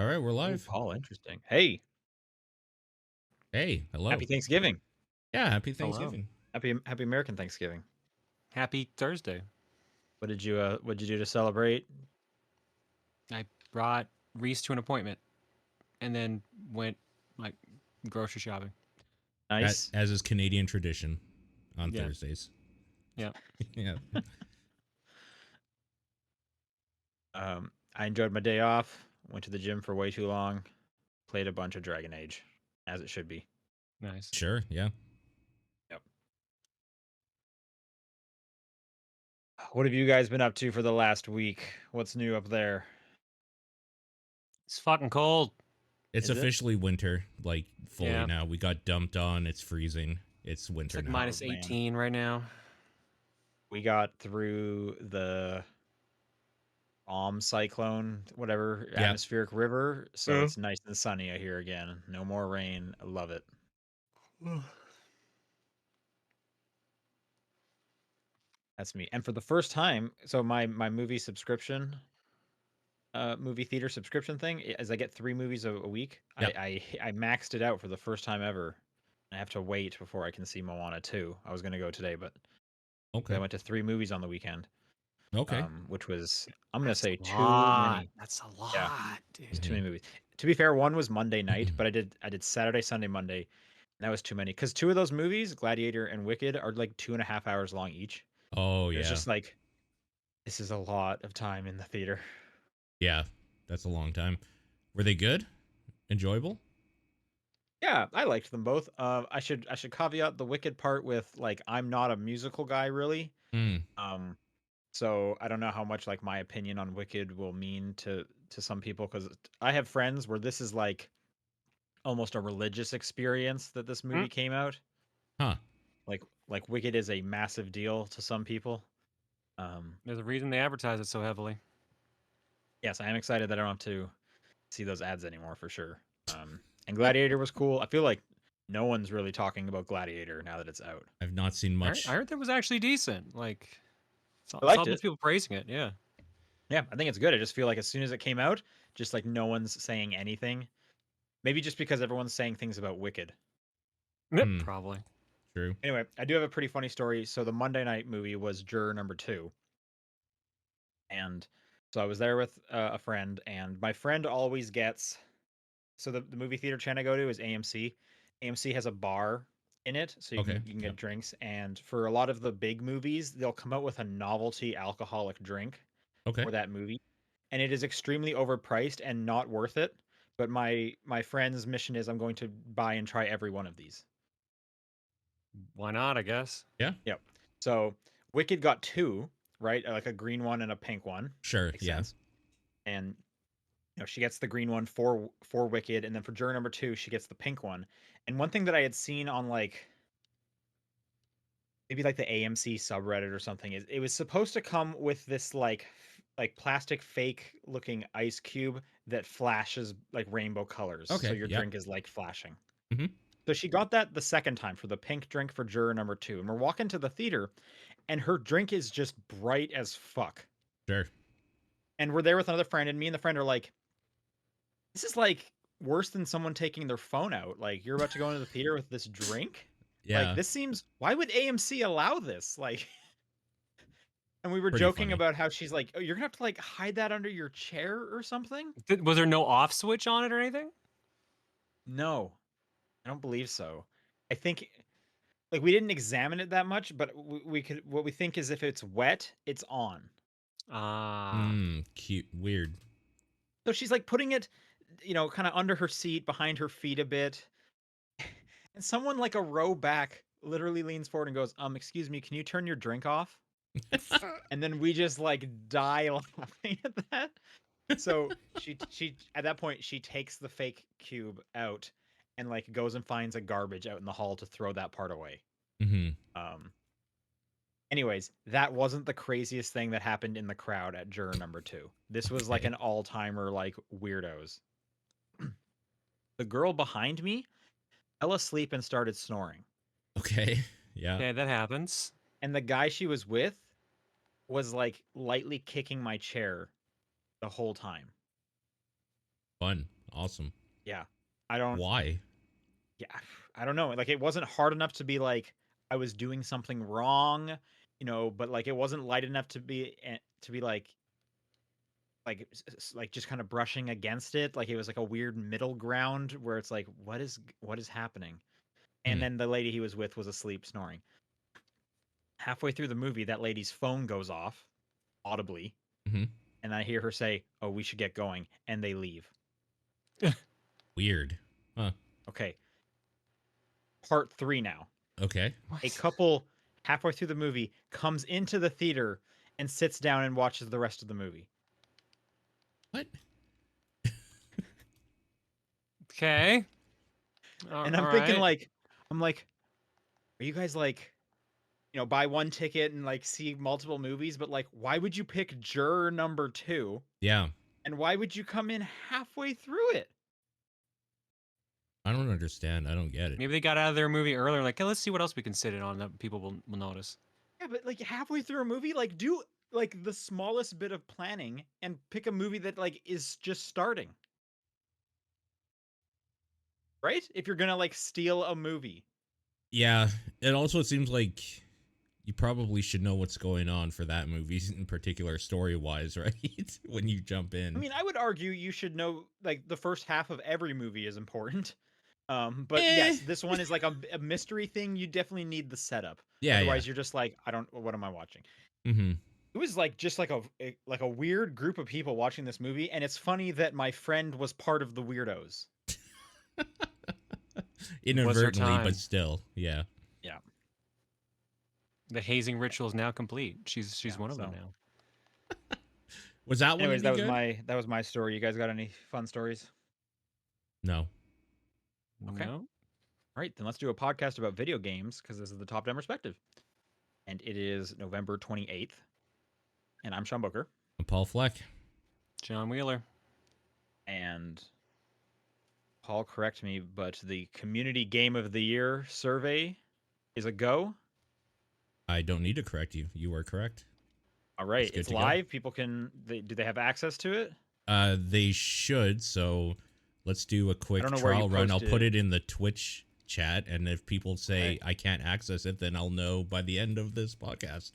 All right, we're Oh, live. Paul, interesting. Hey, Hey, happy hello. Thanksgiving. Yeah, happy Hello. Thanksgiving. Happy American Thanksgiving. Happy Thursday. What did you do to celebrate? I brought Reese to an appointment and then went like grocery shopping. Nice. As is Canadian tradition on Yeah. Thursdays. Yeah. Yeah. I enjoyed my day off. Went to the gym for way too long. Played a bunch of Dragon Age, as it should be. Nice. Sure, yeah. Yep. What have you guys been up to for the last week? What's new up there? It's fucking cold. It's Is it? officially winter, like fully Yeah. now. We got dumped on. It's freezing. It's It's winter like now. Oh minus man, 18 right now. we got through the cyclone, whatever Yeah. atmospheric river, so Yeah. it's nice and sunny out here again. No more rain. I love it. That's me. And for the first time, so my movie subscription, movie theater subscription thing, as I get 3 movies a week, Yep. I maxed it out for the first time ever. I have to wait before I can see Moana 2. I was gonna go today, but I Okay. went to 3 movies on the weekend, Okay. which was I'm gonna That's say a too lot. many. That's a Yeah, lot, it's too dude. hmm many movies. To be fair, one was Monday night, but I did Saturday, Sunday, Monday, and that was too many because two of those movies, Gladiator and Wicked, are like 2.5 hours long each. Oh It was yeah. just like this is a lot of time in the theater. Yeah. That's a long time. Were they good? Enjoyable? Yeah, I liked them both. I should caveat the Wicked part with like I'm not a musical guy really. Mm. Um, so I don't know how much like my opinion on Wicked will mean to some people because I have friends where this is like almost a religious experience that this Mm. movie came out. Huh. Like Wicked is a massive deal to some people. Um, There's a reason they advertise it so heavily. yes, I am excited that I don't have to see those ads anymore for sure. And Gladiator was cool. I feel like no one's really talking about Gladiator now that it's out. I've not seen I much. heard that was actually decent. Like, I saw a liked bunch of it. people praising it. Yeah. Yeah, I think it's good. I just feel like as soon as it came out, just like no one's saying anything. Maybe just because everyone's saying things about Wicked. Yep. Hmm. Probably. True. Anyway, I do have a pretty funny story. So the Monday night movie was Juror number 2, and so I was there with a friend, and my friend always gets. So the movie theater chain I go to is AMC. AMC has a bar in it, so you Okay. can you can Yep. get drinks. And for a lot of the big movies, they'll come out with a novelty alcoholic drink Okay. for that movie, and it is extremely overpriced and not worth it. But my friend's mission is I'm going to buy and try every one of these. Why not? I guess. Yeah. Yep. So Wicked got two, right? Like a green one and a pink one. Sure. Makes Yeah. sense. And she gets the green one for Wicked, and then for Juror number 2, she gets the pink one. And one thing that I had seen on like maybe like the AMC subreddit or something is it was supposed to come with this like plastic fake looking ice cube that flashes like rainbow colors, so Okay. your Yep. drink is like flashing. hmm So she got that the second time for the pink drink for Juror number 2, and we're walking to the theater, and her drink is just bright as fuck. Sure. And we're there with another friend, and me and the friend are like, this is like worse than someone taking their phone out. Like you're about to go into the theater with this drink. Like Yeah. this seems. Why would AMC allow this? Like, and we were Pretty joking funny. about how she's like, oh, you're gonna have to like hide that under your chair or something. Was there no off switch on it or anything? No, I don't believe so. I think like we didn't examine it that much, but we could. What we think is if it's wet, it's on. Ah. Hmm. Cute. Weird. So she's like putting it, kind of under her seat, behind her feet a bit. And someone like a row back literally leans forward and goes, excuse me, can you turn your drink off? And then we just like die laughing at that. So she at that point she takes the fake cube out and like goes and finds a garbage out in the hall to throw that part away. hmm Um anyways, that wasn't the craziest thing that happened in the crowd at Juror number 2. This was like Okay. an all-timer like weirdos. The girl behind me fell asleep and started snoring. Okay. Yeah. Okay, that happens. And the guy she was with was like lightly kicking my chair the whole time. Fun. Awesome. Yeah. I don't. Why? Yeah. I don't know. Like it wasn't hard enough to be like I was doing something wrong, but like it wasn't light enough to be like just kind of brushing against it. Like it was like a weird middle ground where it's like what is happening? And Hmm. then the lady he was with was asleep snoring. Halfway through the movie, that lady's phone goes off audibly, Hmm. and I hear her say, "Oh, we should get going," and they leave. Weird. Huh. Okay, part 3 now. Okay. A What? couple halfway through the movie comes into the theater and sits down and watches the rest of the movie. What? Okay. And All I'm thinking right. like, I'm like, are you guys like, buy one ticket and like see multiple movies? But like, why would you pick Juror number 2? Yeah. And why would you come in halfway through it? I don't understand. I don't get it. Maybe they got out of their movie earlier. Like, hey, let's see what else we can sit in on that people will notice. Yeah, but like halfway through a movie, like do like the smallest bit of planning and pick a movie that like is just starting. Right? If you're gonna like steal a movie. Yeah. It also seems like you probably should know what's going on for that movie in particular, story wise, right? When you jump I in. mean, I would argue you should know like the first half of every movie is important. But Eh. yes, this one is like a mystery thing. You definitely need the setup. Yeah. Yeah. Otherwise, you're just like, I don't. What am I watching? Mm-hmm. It was like just like a weird group of people watching this movie, and it's funny that my friend was part of the weirdos. Inadvertently, but time. still. Yeah. Yeah, The hazing ritual is now complete. She's yeah. one of them So, now. Was that one anyways, any good? that was my story. You guys got any fun stories? No. Okay. No. All right, then let's do a podcast about video games because this is the Top Down Perspective, and it is November 28th, and I'm Sean Booker, I'm Paul Fleck. John Wheeler. and Paul, correct me, but the Community Game of the Year survey is a go. I don't need to correct you. You are correct. All right, It's good it's to go. live. People do they have access to it? They should. So let's do a quick don't know where you trial run. I'll posted put it. it in the Twitch chat, and if people say Okay. I can't access it, then I'll know by the end of this podcast.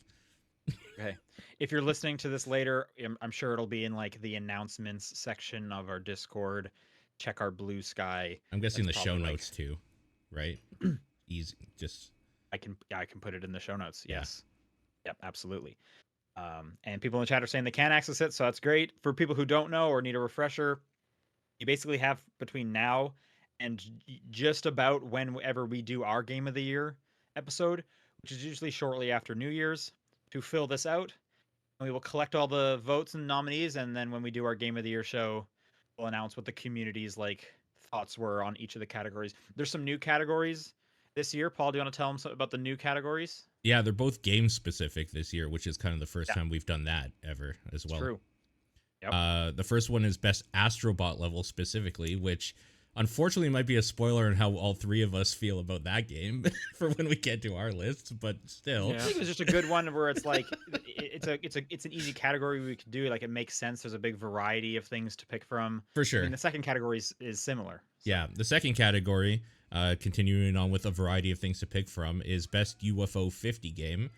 Okay. If you're listening to this later, I'm sure it'll be in like the announcements section of our Discord. Check our Blue Sky. I'm guessing That's the show probably, like- notes too, right? Easy. Just I can put it in the show notes. Yeah. Yes. Yep, absolutely. And people in the chat are saying they can access it, so that's great. For people who don't know or need a refresher, you basically have between now and just about whenever we do our Game of the Year episode, which is usually shortly after New Year's, to fill this out. And we will collect all the votes and nominees, and then when we do our Game of the Year show, we'll announce what the community's like thoughts were on each of the categories. There's some new categories this year. Paul, do you want to tell them about the new categories? yeah, they're both game specific this year, which is kind of the first Yeah. time we've done that ever as well. True. Yep. The first one is best Astrobot level specifically, which unfortunately might be a spoiler on how all three of us feel about that game for when we get to our lists, but still. Yeah. I think it was just a good one where it's like it's an easy category we could do. Like it makes sense. There's a big variety of things to pick from. For I sure. mean, the second category is similar. So, Yeah, the second category, continuing on with a variety of things to pick from, is best UFO 50 game.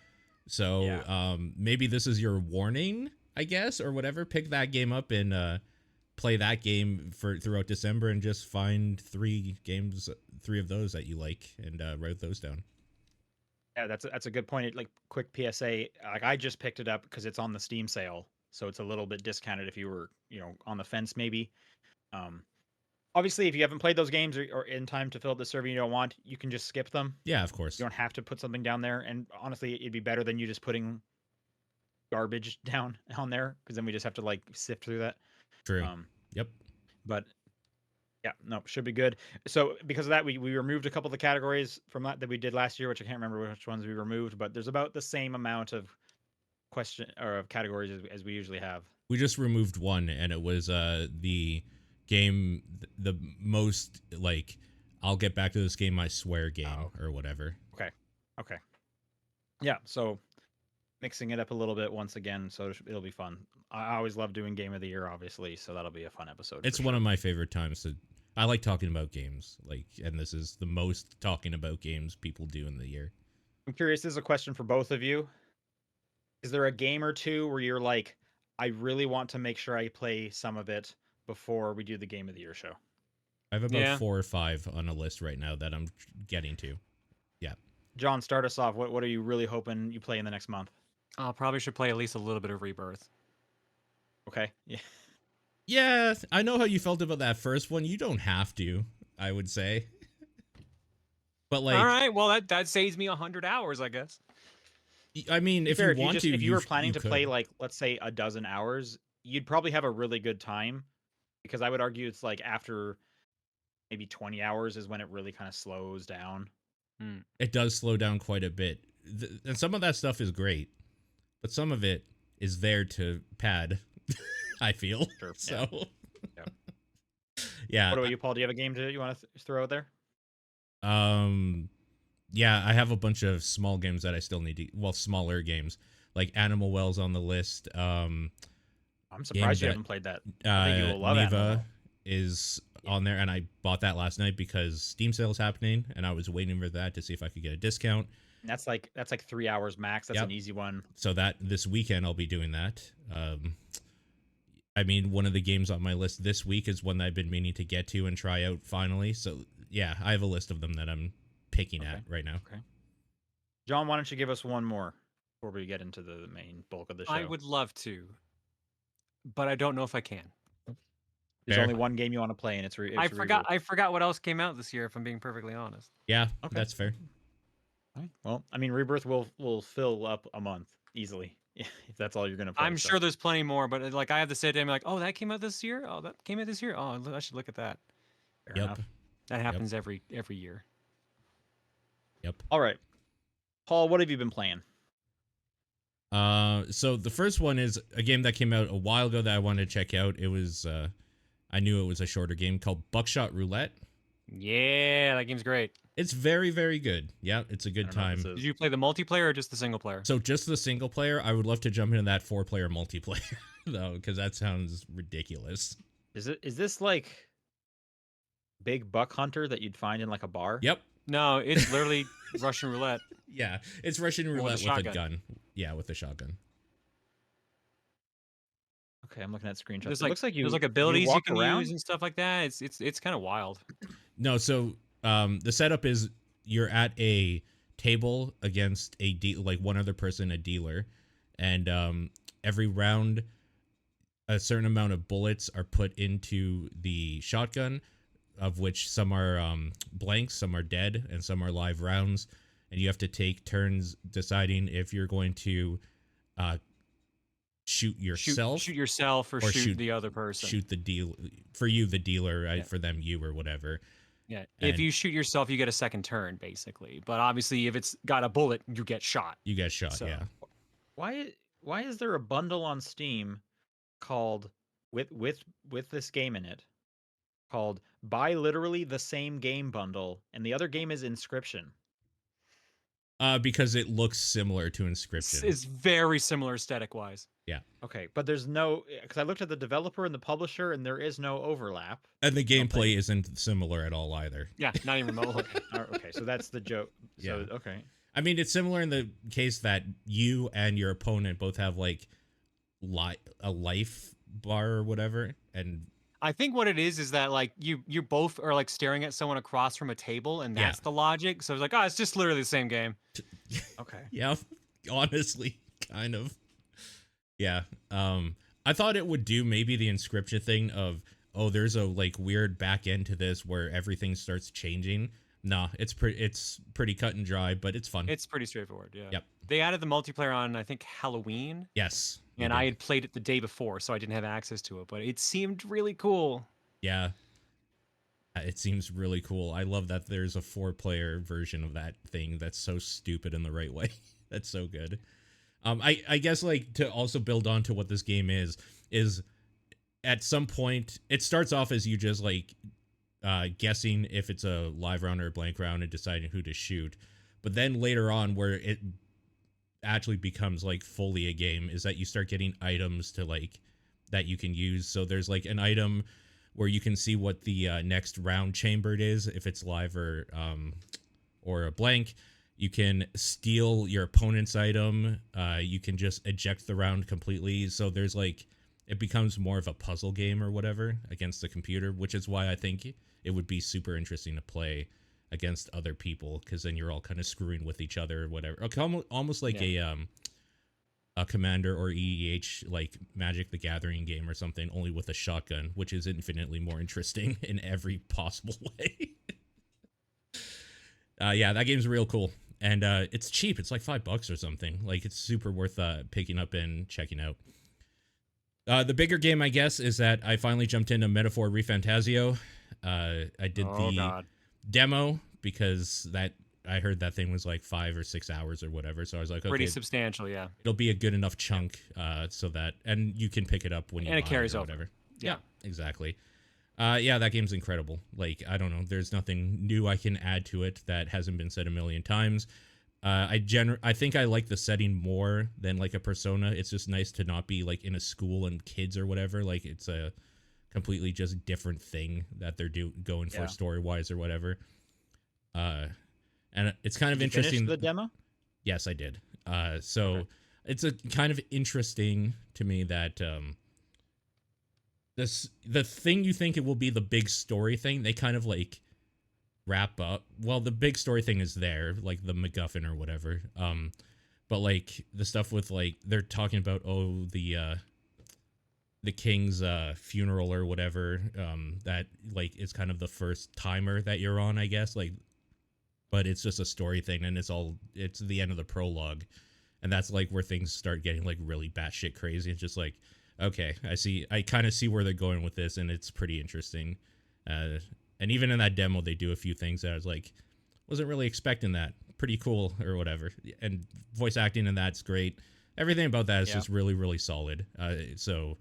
So Yeah. maybe this is your warning, I guess, or whatever. Pick that game up and play that game throughout December, and just find three of those that you like, and write those down. Yeah, that's a good point. Like quick PSA, like I just picked it up because it's on the Steam sale, so it's a little bit discounted if you were on the fence maybe. Obviously, if you haven't played those games or in time to fill out the survey you don't want, you can just skip them. Yeah, of course. You don't have to put something down there. And honestly, it'd be better than you just putting garbage down on there because then we just have to like sift through that. True. Yep. But yeah, no, should be good. So because of that, we removed a couple of the categories from that we did last year, which I can't remember which ones we removed, but there's about the same amount of of categories as we usually have. We just removed one, and it was the game, the most like, I'll get back to this game, I swear game, or whatever. Okay. Yeah, so mixing it up a little bit once again, so it'll be fun. I always love doing Game of the Year, obviously, so that'll be a fun episode. It's for one sure. of my favorite times to. I like talking about games, and this is the most talking about games people do in the year. I'm curious. This is a question for both of you. Is there a game or two where you're like, I really want to make sure I play some of it before we do the Game of the Year show? I have about Yeah. 4 or 5 on a list right now that I'm getting to. Yeah. John, start us off. What are you really hoping you play in the next month? I probably should play at least a little bit of Rebirth. Okay. Yeah. Yeah, I know how you felt about that first one. You don't have to, I would say. But like, All right, well that saves me 100 hours, I guess. I mean, if Fair, you want to, if you were planning you to could. play like, let's say, a dozen hours, you'd probably have a really good time, because I would argue it's like after maybe 20 hours is when it really kind of slows down. It does slow down quite a bit, and some of that stuff is great, but some of it is there to pad. I feel Sure. so. Yeah. Yeah. What about you, Paul? Do you have a game you want to throw out there? Yeah, I have a bunch of small games that I still need to. Well, smaller games like Animal Wells on the list. I'm surprised you that- haven't played that. I think you will love Neva Animal. is on there, and I bought that last night because Steam sale's happening, and I was waiting for that to see if I could get a discount. That's like 3 hours max. That's Yep. an easy one. So that this weekend I'll be doing that. I mean, one of the games on my list this week is one that I've been meaning to get to and try out finally. So yeah, I have a list of them that I'm picking at right now. Okay. John, why don't you give us one more before we get into the main bulk of the show? I would love to, but I don't know if I can. There's Fair. only one game you want to play, and it's I forgot what else came out this year, if I'm being perfectly honest. Yeah, Okay. that's fair. All right. Well, I mean, Rebirth will fill up a month easily if that's all you're gonna play. I'm so. sure there's plenty more, but like I have to sit down and be like, oh, that came out this year. Oh, that came out this year. Oh, I should look at that. Fair Yep. enough. That happens every year. Yep. All right, Paul, what have you been playing? So the first one is a game that came out a while ago that I wanted to check out. It was I knew it was a shorter game called Buckshot Roulette. Yeah, that game's great. It's very, very good. Yeah, it's a good I don't know what time. this is. Did you play the multiplayer or just the single player? So just the single player, I would love to jump into that 4-player multiplayer though, because that sounds ridiculous. Is this like Big Buck Hunter that you'd find in like a bar? Yep. No, it's literally Russian roulette. Yeah, it's Russian With a roulette with a shotgun. gun. Yeah, with a shotgun. Okay, I'm looking at screenshots. There's It looks like there's like abilities you walk can around? use and stuff like that. It's kind of wild. No, so the setup is you're at a table against like one other person, a dealer, and every round a certain amount of bullets are put into the shotgun, of which some are blanks, some are dead, and some are live rounds, and you have to take turns deciding if you're going to shoot yourself, Shoot yourself or shoot the other person. shoot the deal for you, the dealer, right? Yeah. For them, you or whatever. Yeah. And- If you shoot yourself, you get a second turn, basically. But obviously, if it's got a bullet, you get shot. You get shot. So- Yeah. Why is there a bundle on Steam called with this game in it called Buy Literally the Same Game Bundle, and the other game is Inscription? Because it looks similar to Inscription. It's very similar aesthetic wise. Okay, but there's no, because I looked at the developer and the publisher, and there is no overlap. And the gameplay isn't similar at all either. Yeah, not even remotely. Okay, so that's the joke. So Yeah. okay, I mean, it's similar in the case that you and your opponent both have like a life bar or whatever, and I think what it is that like you both are like staring at someone across from a table, and that's Yeah. the logic. So it's like, oh, it's just literally the same game. okay. yeah, honestly, kind of. Yeah. I thought it would do maybe the Inscription thing of, oh, there's a like weird back end to this where everything starts changing. Nah, it's pretty cut and dry, but it's fun. It's pretty straightforward. Yeah. Yep. They added the multiplayer on I think Halloween, Yes. they and did. I had played it the day before, so I didn't have access to it. But it seemed really cool. Yeah. It seems really cool. I love that there's a 4-player version of that thing that's so stupid in the right way. That's so good. I guess like to also build on to what this game is at some point it starts off as you just like guessing if it's a live round or a blank round and deciding who to shoot. But then later on where it actually becomes like fully a game is that you start getting items to like that you can use. So there's like an item where you can see what the next round chambered is, if it's live or a blank. You can steal your opponent's item. You can just eject the round completely. So there's like, it becomes more of a puzzle game or whatever against the computer, which is why I think it would be super interesting to play against other people, because then you're all kind of screwing with each other or whatever. Okay, almost like a Commander or EEH, like Magic the Gathering game or something, only with a shotgun, which is infinitely more interesting in every possible way. Yeah, that game's real cool. And it's cheap. It's like $5 or something. Like, it's super worth picking up and checking out. The bigger game, I guess, is that I finally jumped into Metaphor ReFantazio. I did the demo because I heard that thing was like 5 or 6 hours or whatever. So I was like, okay, pretty substantial, yeah. It'll be a good enough chunk so that, and you can pick it up when you buy it carries it or over. whatever. Yeah, exactly. Yeah, that game's incredible. Like, I don't know, there's nothing new I can add to it that hasn't been said a million times. I think I like the setting more than like a Persona. It's just nice to not be like in a school and kids or whatever. Like, it's a completely just different thing that they're going for story wise or whatever. And it's kind of interesting. Finish the demo? Yes, I did. So it's a kind of interesting to me that the thing you think it will be the big story thing, they kind of like wrap up. Well, the big story thing is there, like the MacGuffin or whatever. But like the stuff with like they're talking about the king's funeral or whatever. That like is kind of the first timer that you're on, I guess. Like, but it's just a story thing, and it's the end of the prologue, and that's like where things start getting like really batshit crazy. It's just like, okay, I kind of see where they're going with this, and it's pretty interesting. And even in that demo, they do a few things that I was like, wasn't really expecting that. Pretty cool or whatever. And voice acting in that's great. Everything about that is just really, really solid. So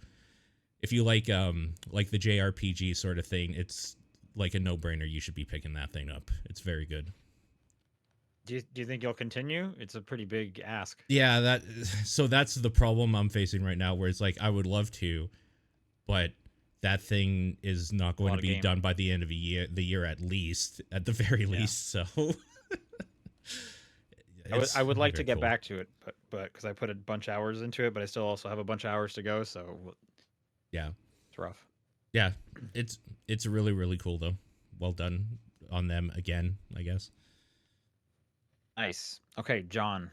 if you like the JRPG sort of thing, it's like a no-brainer. You should be picking that thing up. It's very good. Do you think you'll continue? It's a pretty big ask. Yeah, so that's the problem I'm facing right now, where it's like I would love to, but that thing is not going to be done by the end of the year at the very least. So I would like to get back to it, but because I put a bunch of hours into it, but I still also have a bunch of hours to go. So yeah, it's rough. Yeah, it's really, really cool though. Well done on them again, I guess. Nice. Okay, John.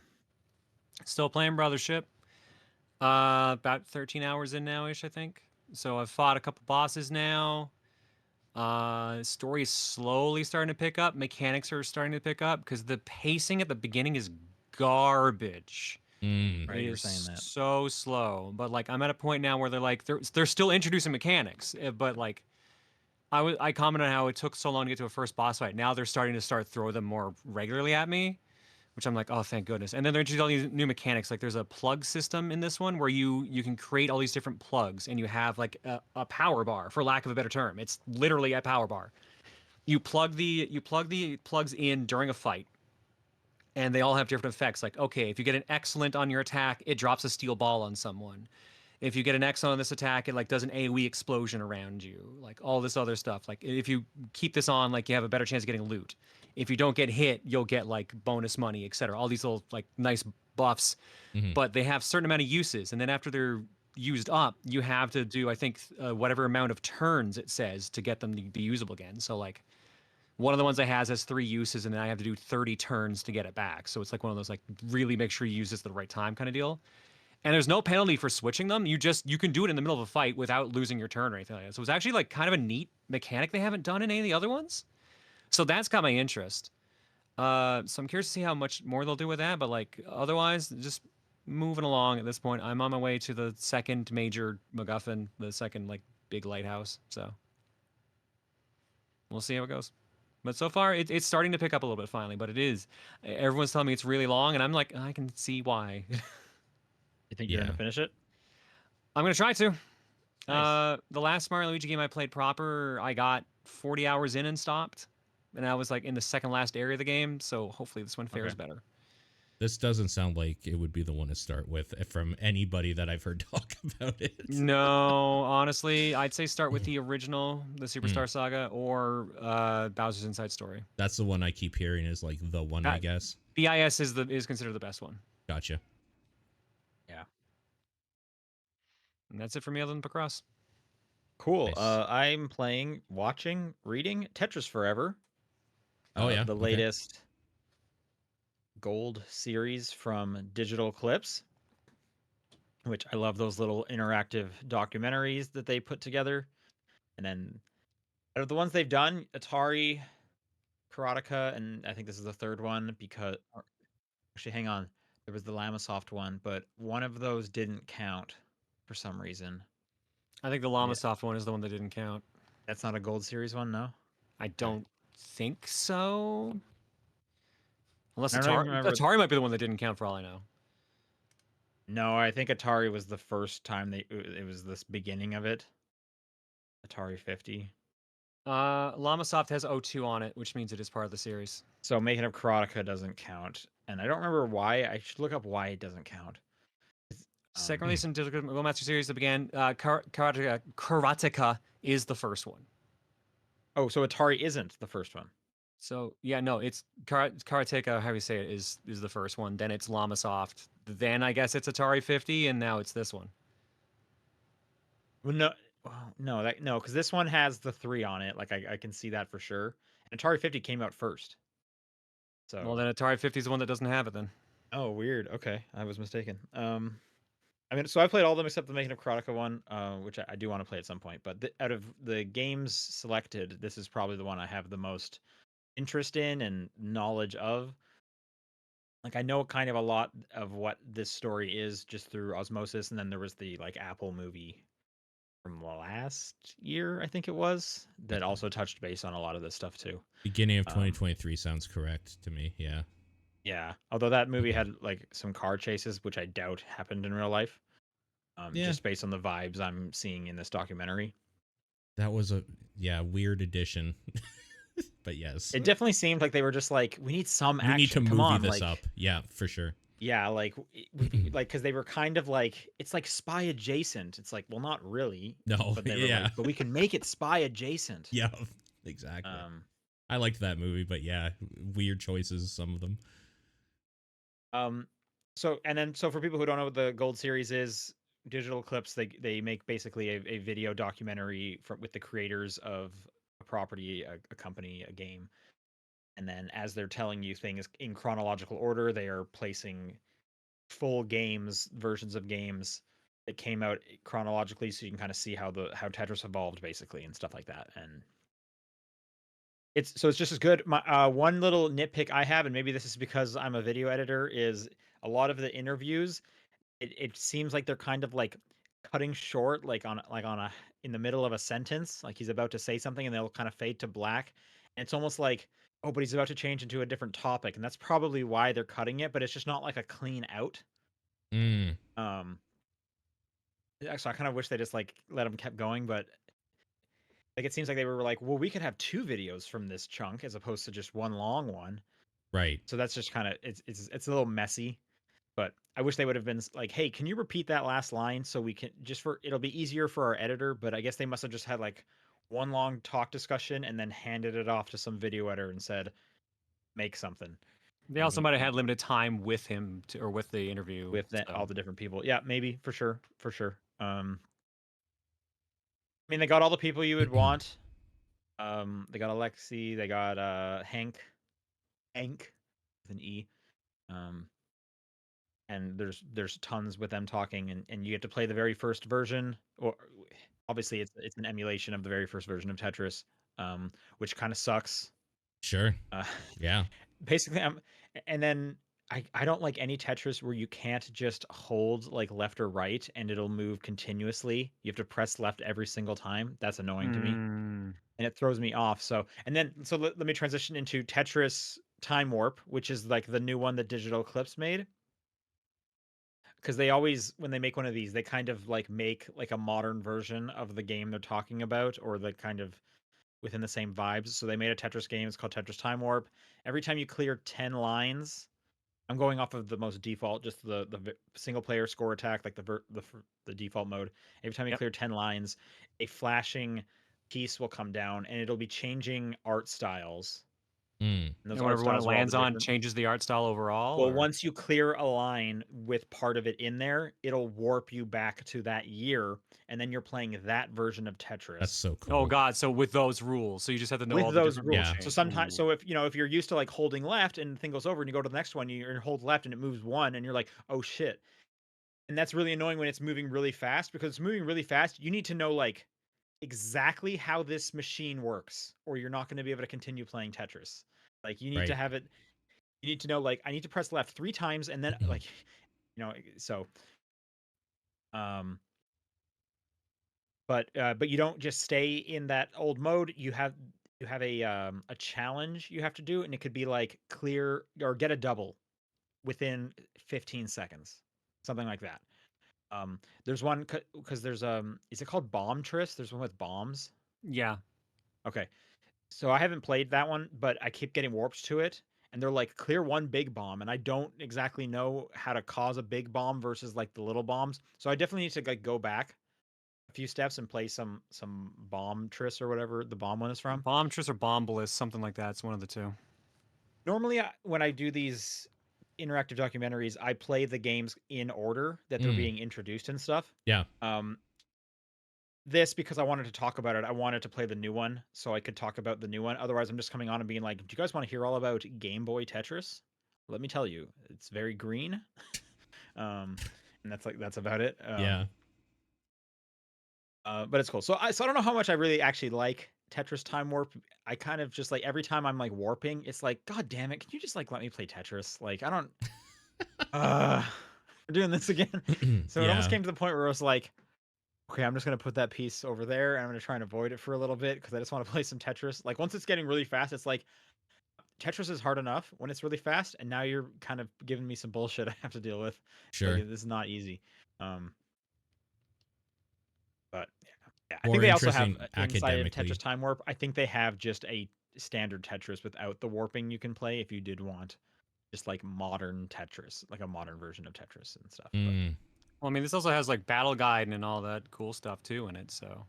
Still playing Brothership. About 13 hours in now-ish, I think. So I've fought a couple bosses now. Story is slowly starting to pick up. Mechanics are starting to pick up because the pacing at the beginning is garbage. Right, you're saying that. So slow. But like I'm at a point now where they're still introducing mechanics, but like I commented on how it took so long to get to a first boss fight. Now they're starting to throw them more regularly at me, which I'm like, oh, thank goodness. And then they're introducing all these new mechanics. Like there's a plug system in this one where you can create all these different plugs, and you have like a power bar, for lack of a better term. It's literally a power bar. You plug the plugs in during a fight, and they all have different effects. Like, okay, if you get an excellent on your attack, it drops a steel ball on someone. If you get an excellent on this attack, it like does an AoE explosion around you. Like all this other stuff. Like if you keep this on, like you have a better chance of getting loot. If you don't get hit, you'll get like bonus money, etc. All these little like nice buffs, but they have certain amount of uses, and then after they're used up, you have to do, I think, whatever amount of turns it says to get them to be usable again. So like one of the ones I has 3 uses, and then I have to do 30 turns to get it back. So it's like one of those like really make sure you use this at the right time kind of deal. And there's no penalty for switching them. You can do it in the middle of a fight without losing your turn or anything like that. So it's actually like kind of a neat mechanic they haven't done in any of the other ones. So that's got my interest. So I'm curious to see how much more they'll do with that. But like otherwise, just moving along at this point. I'm on my way to the second major MacGuffin, the second like big lighthouse. So we'll see how it goes. But so far, it's starting to pick up a little bit finally. But it is. Everyone's telling me it's really long, and I'm like, I can see why. You think you're gonna finish it? I'm gonna try to. Nice. The last Mario Luigi game I played proper, I got 40 hours in and stopped. And I was like in the second last area of the game, so hopefully this one fares better. This doesn't sound like it would be the one to start with from anybody that I've heard talk about it. No, honestly, I'd say start with the original, the Hmm. Superstar Saga, or Bowser's Inside Story. That's the one I keep hearing is like the one, I guess. BIS is considered the best one. Gotcha. Yeah. And that's it for me other than Pacross. Cool. Nice. I'm reading Tetris Forever. Oh, yeah. The Okay. latest gold series from Digital Clips, which I love those little interactive documentaries that they put together. And then out of the ones they've done, Atari, Karateka, and I think this is the third one actually, hang on. There was the Lamasoft one, but one of those didn't count for some reason. I think the Lamasoft one is the one that didn't count. That's not a gold series one, no? I don't think so. Unless I don't even remember. Atari might be the one that didn't count for all I know. No, I think Atari was the first time it was this beginning of it. Atari 50. Lamasoft has O2 on it, which means it is part of the series. So Making of Karateka doesn't count. And I don't remember why. I should look up why it doesn't count. Second release in Digital Go Master Series that began, Karateka is the first one. Oh, so Atari isn't the first one. So yeah, no, it's Karateka, how you say it, is the first one. Then it's Lamasoft. Then I guess it's Atari 50, and now it's this one. Well, no, because this one has the 3 on it. Like I can see that for sure. And Atari 50 came out first. So well, then Atari 50 is the one that doesn't have it then. Oh, weird. Okay, I was mistaken. I mean, so I played all of them except the Making of Karateka one, which I do want to play at some point. But out of the games selected, this is probably the one I have the most interest in and knowledge of. Like I know kind of a lot of what this story is just through osmosis, and then there was the like Apple movie from last year, I think it was, that also touched base on a lot of this stuff too. Beginning of 2023 sounds correct to me. Yeah. Yeah, although that movie had like some car chases, which I doubt happened in real life. Just based on the vibes I'm seeing in this documentary. That was a weird addition. But yes. It definitely seemed like they were just like, we need some action. We need to Come on, movie this up. Yeah, for sure. Yeah, like because they were kind of like, it's like spy adjacent. It's like, well, not really. No, but they were like, but we can make it spy adjacent. Yeah, exactly. I liked that movie, but yeah, weird choices, some of them. So for people who don't know what the Gold Series is, Digital Clips, they make basically a video documentary with the creators of a property, a company, a game. And then as they're telling you things in chronological order, they are placing full versions of games that came out chronologically, so you can kind of see how Tetris evolved basically and stuff like that. And it's just as good. My one little nitpick I have, and maybe this is because I'm a video editor, is a lot of the interviews. It seems like they're kind of like cutting short, in the middle of a sentence, like he's about to say something, and they'll kind of fade to black. And it's almost like, oh, but he's about to change into a different topic, and that's probably why they're cutting it. But it's just not like a clean out. So I kind of wish they just like let him kept going, but like it seems like they were like, well, we could have 2 videos from this chunk as opposed to just one long one. Right. So that's just kind of it's a little messy. But I wish they would have been like, hey, can you repeat that last line so we can it'll be easier for our editor. But I guess they must have just had like one long talk discussion and then handed it off to some video editor and said, make something. They also might have had limited time with him or with the interview with all the different people. Yeah, maybe for sure. I mean, they got all the people you would want. They got Alexi, they got Hank with an E. And there's tons with them talking, and you get to play the very first version, or obviously it's an emulation of the very first version of Tetris, which kind of sucks. Sure. Yeah. Basically, and then I don't like any Tetris where you can't just hold like left or right and it'll move continuously. You have to press left every single time. That's annoying to me, and it throws me off. So let me transition into Tetris Time Warp, which is like the new one that Digital Clips made. Because they always, when they make one of these, they kind of like make like a modern version of the game they're talking about, or the kind of within the same vibes. So they made a Tetris game. It's called Tetris Time Warp. Every time you clear 10 lines, I'm going off of the most default, just the single player score attack, like the default mode. Every time you Yep. clear 10 lines, a flashing piece will come down, and it'll be changing art styles. Mm. And those And art whatever one it styles are all the lands on different. changes the art style overall. Well, or... once you clear a line with part of it in there, it'll warp you back to that year, and then you're playing that version of Tetris. That's so cool. Oh God! So with those rules, so you just have to know all With the those different rules. Yeah. So sometimes, so if if you're used to like holding left and the thing goes over and you go to the next one, you hold left and it moves one, and you're like, oh shit. And that's really annoying when it's moving really fast, because it's moving really fast. You need to know like exactly how this machine works, or you're not going to be able to continue playing Tetris. Like you need to Right. have it. You need to know like I need to press left 3 times, and then like so. Um, but you don't just stay in that old mode. You have a challenge you have to do, and it could be like clear or get a double within 15 seconds, something like that. There's one because there's is it called Bomb Tris? There's one with bombs. Yeah. Okay, so I haven't played that one, but I keep getting warped to it, and they're like clear one big bomb, and I don't exactly know how to cause a big bomb versus like the little bombs. So I definitely need to like go back a few steps and play some Bomb Tris or whatever the bomb one is from. Bombtress or Bombliss, something like that. It's one of the two. Normally, when I do these interactive documentaries, I play the games in order that they're being introduced and stuff. Yeah. This, because I wanted to talk about it, I wanted to play the new one so I could talk about the new one. Otherwise, I'm just coming on and being like, do you guys want to hear all about Game Boy Tetris? Let me tell you, it's very green. And that's about it. Yeah. But it's cool. So I don't know how much I really actually like Tetris Time Warp. I kind of just like every time I'm like warping, it's like, God damn it, can you just like let me play Tetris? Like I don't we're doing this again. So it almost Yeah. came to the point where I was like, okay, I'm just gonna put that piece over there and I'm gonna try and avoid it for a little bit because I just want to play some Tetris. Like once it's getting really fast, it's like Tetris is hard enough when it's really fast, and now you're kind of giving me some bullshit I have to deal with. Sure. Like, this is not easy. But yeah, I More think they also have interesting inside of academically. Tetris Time Warp. I think they have just a standard Tetris without the warping you can play if you did want just like modern Tetris, like a modern version of Tetris and stuff. But, Well, I mean, this also has like Battle Guide and all that cool stuff too in it. So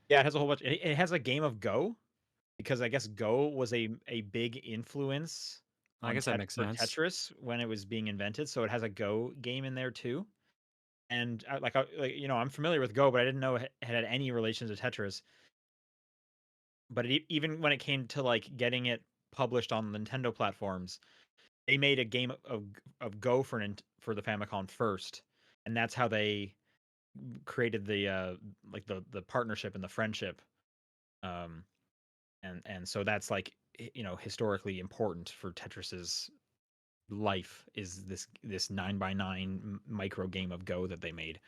yeah, it has a whole bunch. It has a game of Go, because I guess Go was a big influence I on guess that makes for sense. Tetris when it was being invented. So it has a Go game in there too. And I'm familiar with Go, but I didn't know it had any relation to Tetris. But even when it came to like getting it published on Nintendo platforms, they made a game of Go for the Famicom first, and that's how they created the like the partnership and the friendship. And so that's like historically important for Tetris's life, is this 9x9 micro game of Go that they made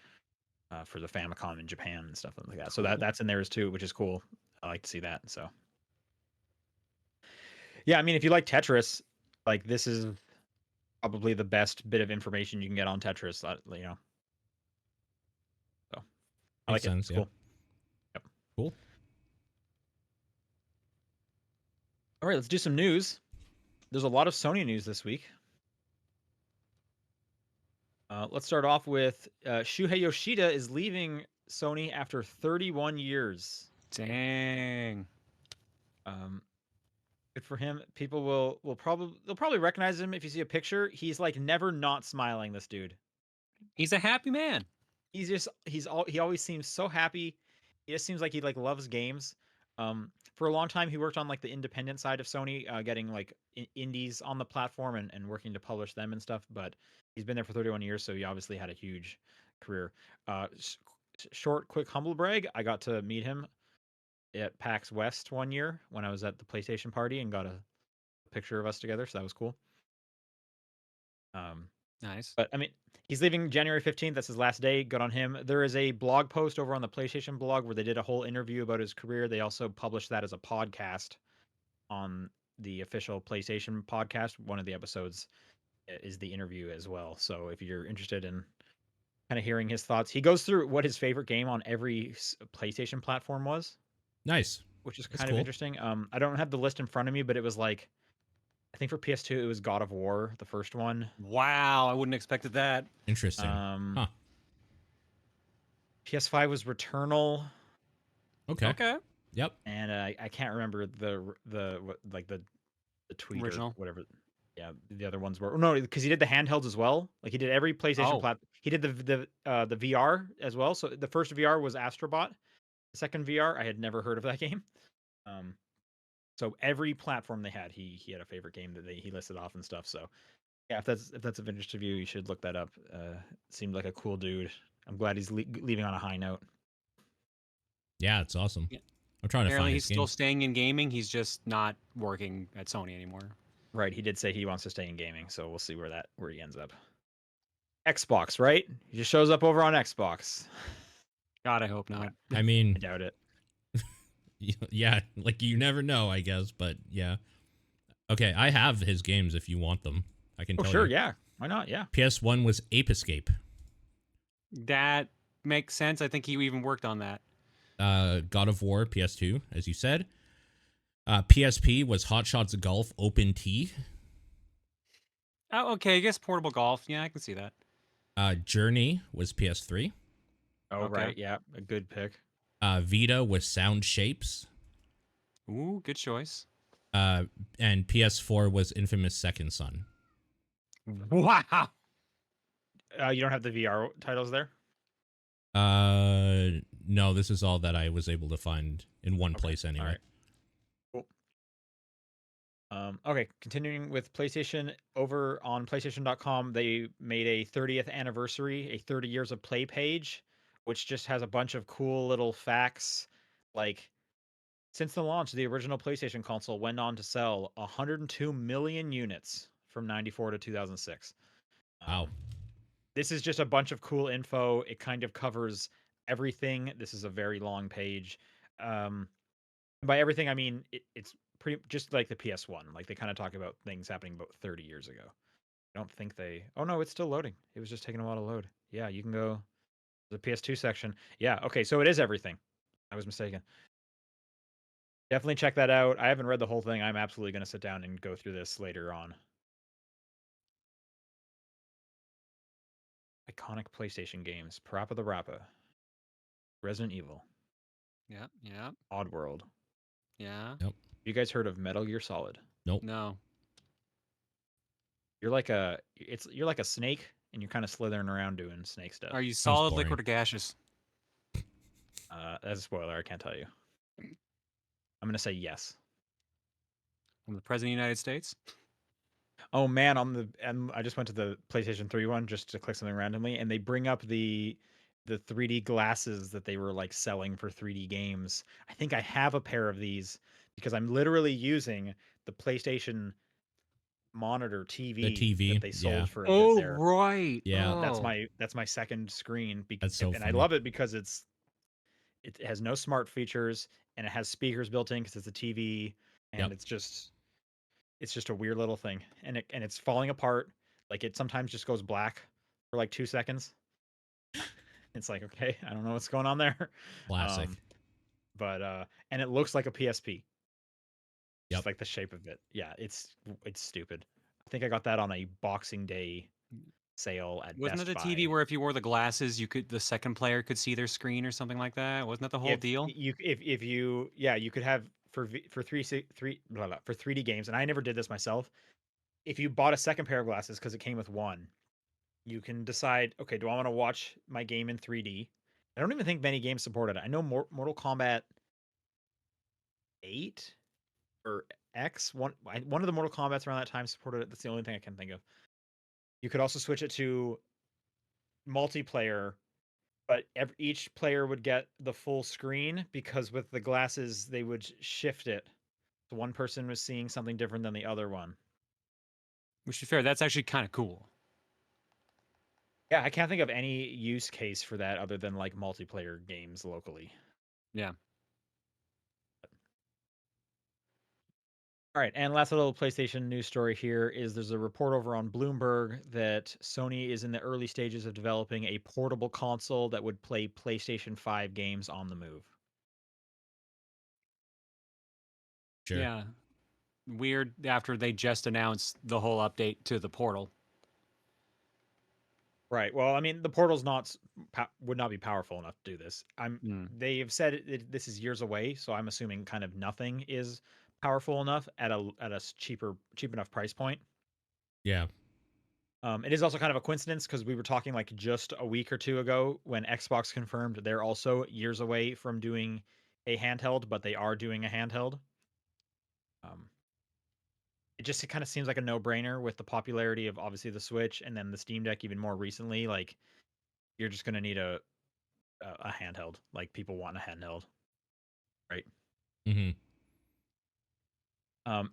for the Famicom in Japan and stuff like that. So that's in theirs too, which is cool. I like to see that. So yeah, I mean, if you like Tetris, like this is probably the best bit of information you can get on Tetris. So I like Makes it. sense, It's cool. Yep. Cool. All right, let's do some news. There's a lot of Sony news this week. Let's start off with Shuhei Yoshida is leaving Sony after 31 years. Dang. Good for him. People they'll probably recognize him if you see a picture. He's like never not smiling, this dude. He's a happy man. He always seems so happy. He just seems like he like loves games. For a long time he worked on like the independent side of Sony, getting like indies on the platform and working to publish them and stuff, but he's been there for 31 years, so he obviously had a huge career. Short quick humble brag, I got to meet him at PAX West one year when I was at the PlayStation party and got a picture of us together, so that was cool. Nice. But I mean, he's leaving January 15th. That's his last day. Good on him. There is a blog post over on the PlayStation blog where they did a whole interview about his career. They also published that as a podcast on the official PlayStation podcast. One of the episodes is the interview as well. So if you're interested in kind of hearing his thoughts, he goes through what his favorite game on every PlayStation platform was. Nice. Which is That's kind cool. of interesting. I don't have the list in front of me, but it was like I think for PS2 it was God of War, the first one. Wow, I wouldn't have expected that. Interesting. Huh. PS5 was Returnal, Okay. Okay. Yep. and I can't remember the tweet or Original. whatever. Yeah, the other ones were no, because he did the handhelds as well. Like he did every PlayStation Oh. He did the VR as well. So the first VR was Astrobot. The second VR, I had never heard of that game. So every platform they had, he had a favorite game that he listed off and stuff. So yeah, if that's of interest to you, you should look that up. Seemed like a cool dude. I'm glad he's leaving on a high note. Yeah, it's awesome. Yeah. I'm trying to Apparently, find he's his still games. staying in gaming. He's just not working at Sony anymore. Right, he did say he wants to stay in gaming, so we'll see where he ends up. Xbox, right? He just shows up over on Xbox. God, I hope not. I mean, I doubt it. yeah, like you never know, I guess, but yeah. Okay, I have his games if you want them. I can Oh, tell sure, you. yeah. Why not? Yeah. PS1 was Ape Escape. That makes sense. I think he even worked on that. God of War, PS2, as you said. PSP was Hot Shots Golf Open T. Oh, okay. I guess portable golf. Yeah, I can see that. Journey was PS3. Oh, Okay. right, yeah. A good pick. Vita was Sound Shapes. Ooh, good choice. And PS4 was Infamous Second Son. Wow. You don't have the VR titles there? No, this is all that I was able to find in one place anyway. All right. Cool. Okay, continuing with PlayStation, over on PlayStation.com, they made a 30th anniversary, a 30 years of play page, which just has a bunch of cool little facts. Like, since the launch, the original PlayStation console went on to sell 102 million units from 94 to 2006. Wow. This is just a bunch of cool info. It kind of covers everything. This is a very long page. By everything, I mean it's pretty just like the PS1. Like they kind of talk about things happening about 30 years ago. I don't think they. Oh no, it's still loading. It was just taking a while to load. Yeah, you can go to the PS2 section. Yeah, okay, so it is everything. I was mistaken. Definitely check that out. I haven't read the whole thing. I'm absolutely going to sit down and go through this later on. Iconic PlayStation games: Parappa the Rappa, Resident Evil, Yeah, yeah, Oddworld. yeah. Yep. You guys heard of Metal Gear Solid? Nope. No. You're like a snake, and you're kind of slithering around doing snake stuff. Are you solid, boring. liquid, or gaseous? That's a spoiler. I can't tell you. I'm gonna say yes. I'm the president of the United States. Oh man, I just went to the PlayStation 3 one just to click something randomly, and they bring up the 3D glasses that they were like selling for 3D games. I think I have a pair of these because I'm literally using the PlayStation monitor TV, The TV, that they sold yeah. for a bit Oh, there. right. Yeah. Oh. That's my second screen. That's so and I funny. love it because it has no smart features and it has speakers built in because it's a TV, and Yep. it's just a weird little thing, and it's falling apart. Like it sometimes just goes black for like 2 seconds. It's like, okay, I don't know what's going on there. Classic. But and it looks like a PSP. Yep. Just like the shape of it. Yeah, it's stupid. I think I got that on a Boxing Day sale at Wasn't Best it a Buy. TV where if you wore the glasses, the second player could see their screen or something like that? Wasn't that the whole deal? If you you could have for 3D games, and I never did this myself. If you bought a second pair of glasses because it came with one, you can decide, okay, do I want to watch my game in 3D? I don't even think many games supported it. I know Mortal Kombat 8 or X, one of the Mortal Kombats around that time supported it. That's the only thing I can think of. You could also switch it to multiplayer, but each player would get the full screen because with the glasses they would shift it. So one person was seeing something different than the other one. Which, to be fair, that's actually kind of cool. Yeah, I can't think of any use case for that other than like multiplayer games locally. Yeah. All right, and last little PlayStation news story here is there's a report over on Bloomberg that Sony is in the early stages of developing a portable console that would play PlayStation 5 games on the move. Sure. Yeah. weird after they just announced the whole update to the portal. Right. Well, I mean, the portal's would not be powerful enough to do this. Mm. They've said this is years away, so I'm assuming kind of nothing is powerful enough at a cheap enough price point. Yeah. It is also kind of a coincidence because we were talking like just a week or two ago when Xbox confirmed they're also years away from doing a handheld, but they are doing a handheld. It kind of seems like a no-brainer with the popularity of obviously the Switch and then the Steam Deck even more recently. Like you're just going to need a handheld. Like people want a handheld, right? Mm-hmm.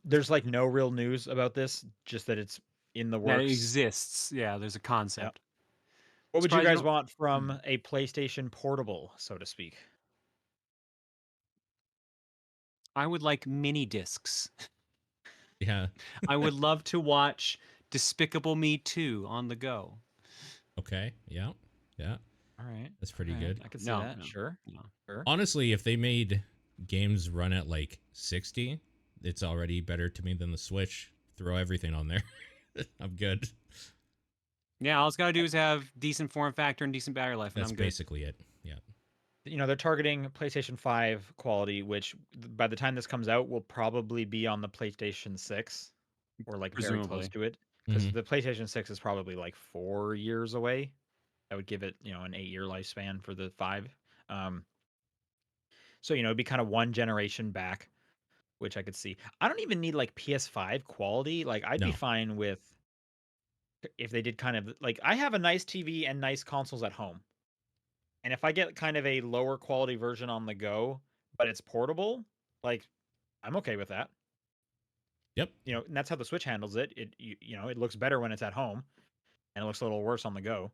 There's like no real news about this, just that it's in the That works. exists. Yeah, there's a concept. What would you Surprised you guys don't- want from a PlayStation Portable, so to speak? I would like mini discs. Yeah. I would love to watch Despicable Me 2 on the go. Okay. Yeah. Yeah. All right. That's pretty All right. good. I could see No, that. no, Sure. no. Sure. Honestly, if they made games run at like 60, it's already better to me than the Switch. Throw everything on there. I'm good. Yeah, all it's got to do is have decent form factor and decent battery life, and That's I'm good. basically it. Yeah. They're targeting PlayStation 5 quality, which by the time this comes out will probably be on the PlayStation 6 or like very close Presumably. to it, because Mhm. the PlayStation 6 is probably like 4 years away. I would give it, an 8-year lifespan for the 5. So, it'd be kind of one generation back, which I could see. I don't even need like PS5 quality. Like I'd be No. fine with if they did kind of like I have a nice TV and nice consoles at home. And if I get kind of a lower quality version on the go, but it's portable, like I'm okay with that. Yep. And that's how the Switch handles it. It looks better when it's at home, and it looks a little worse on the go.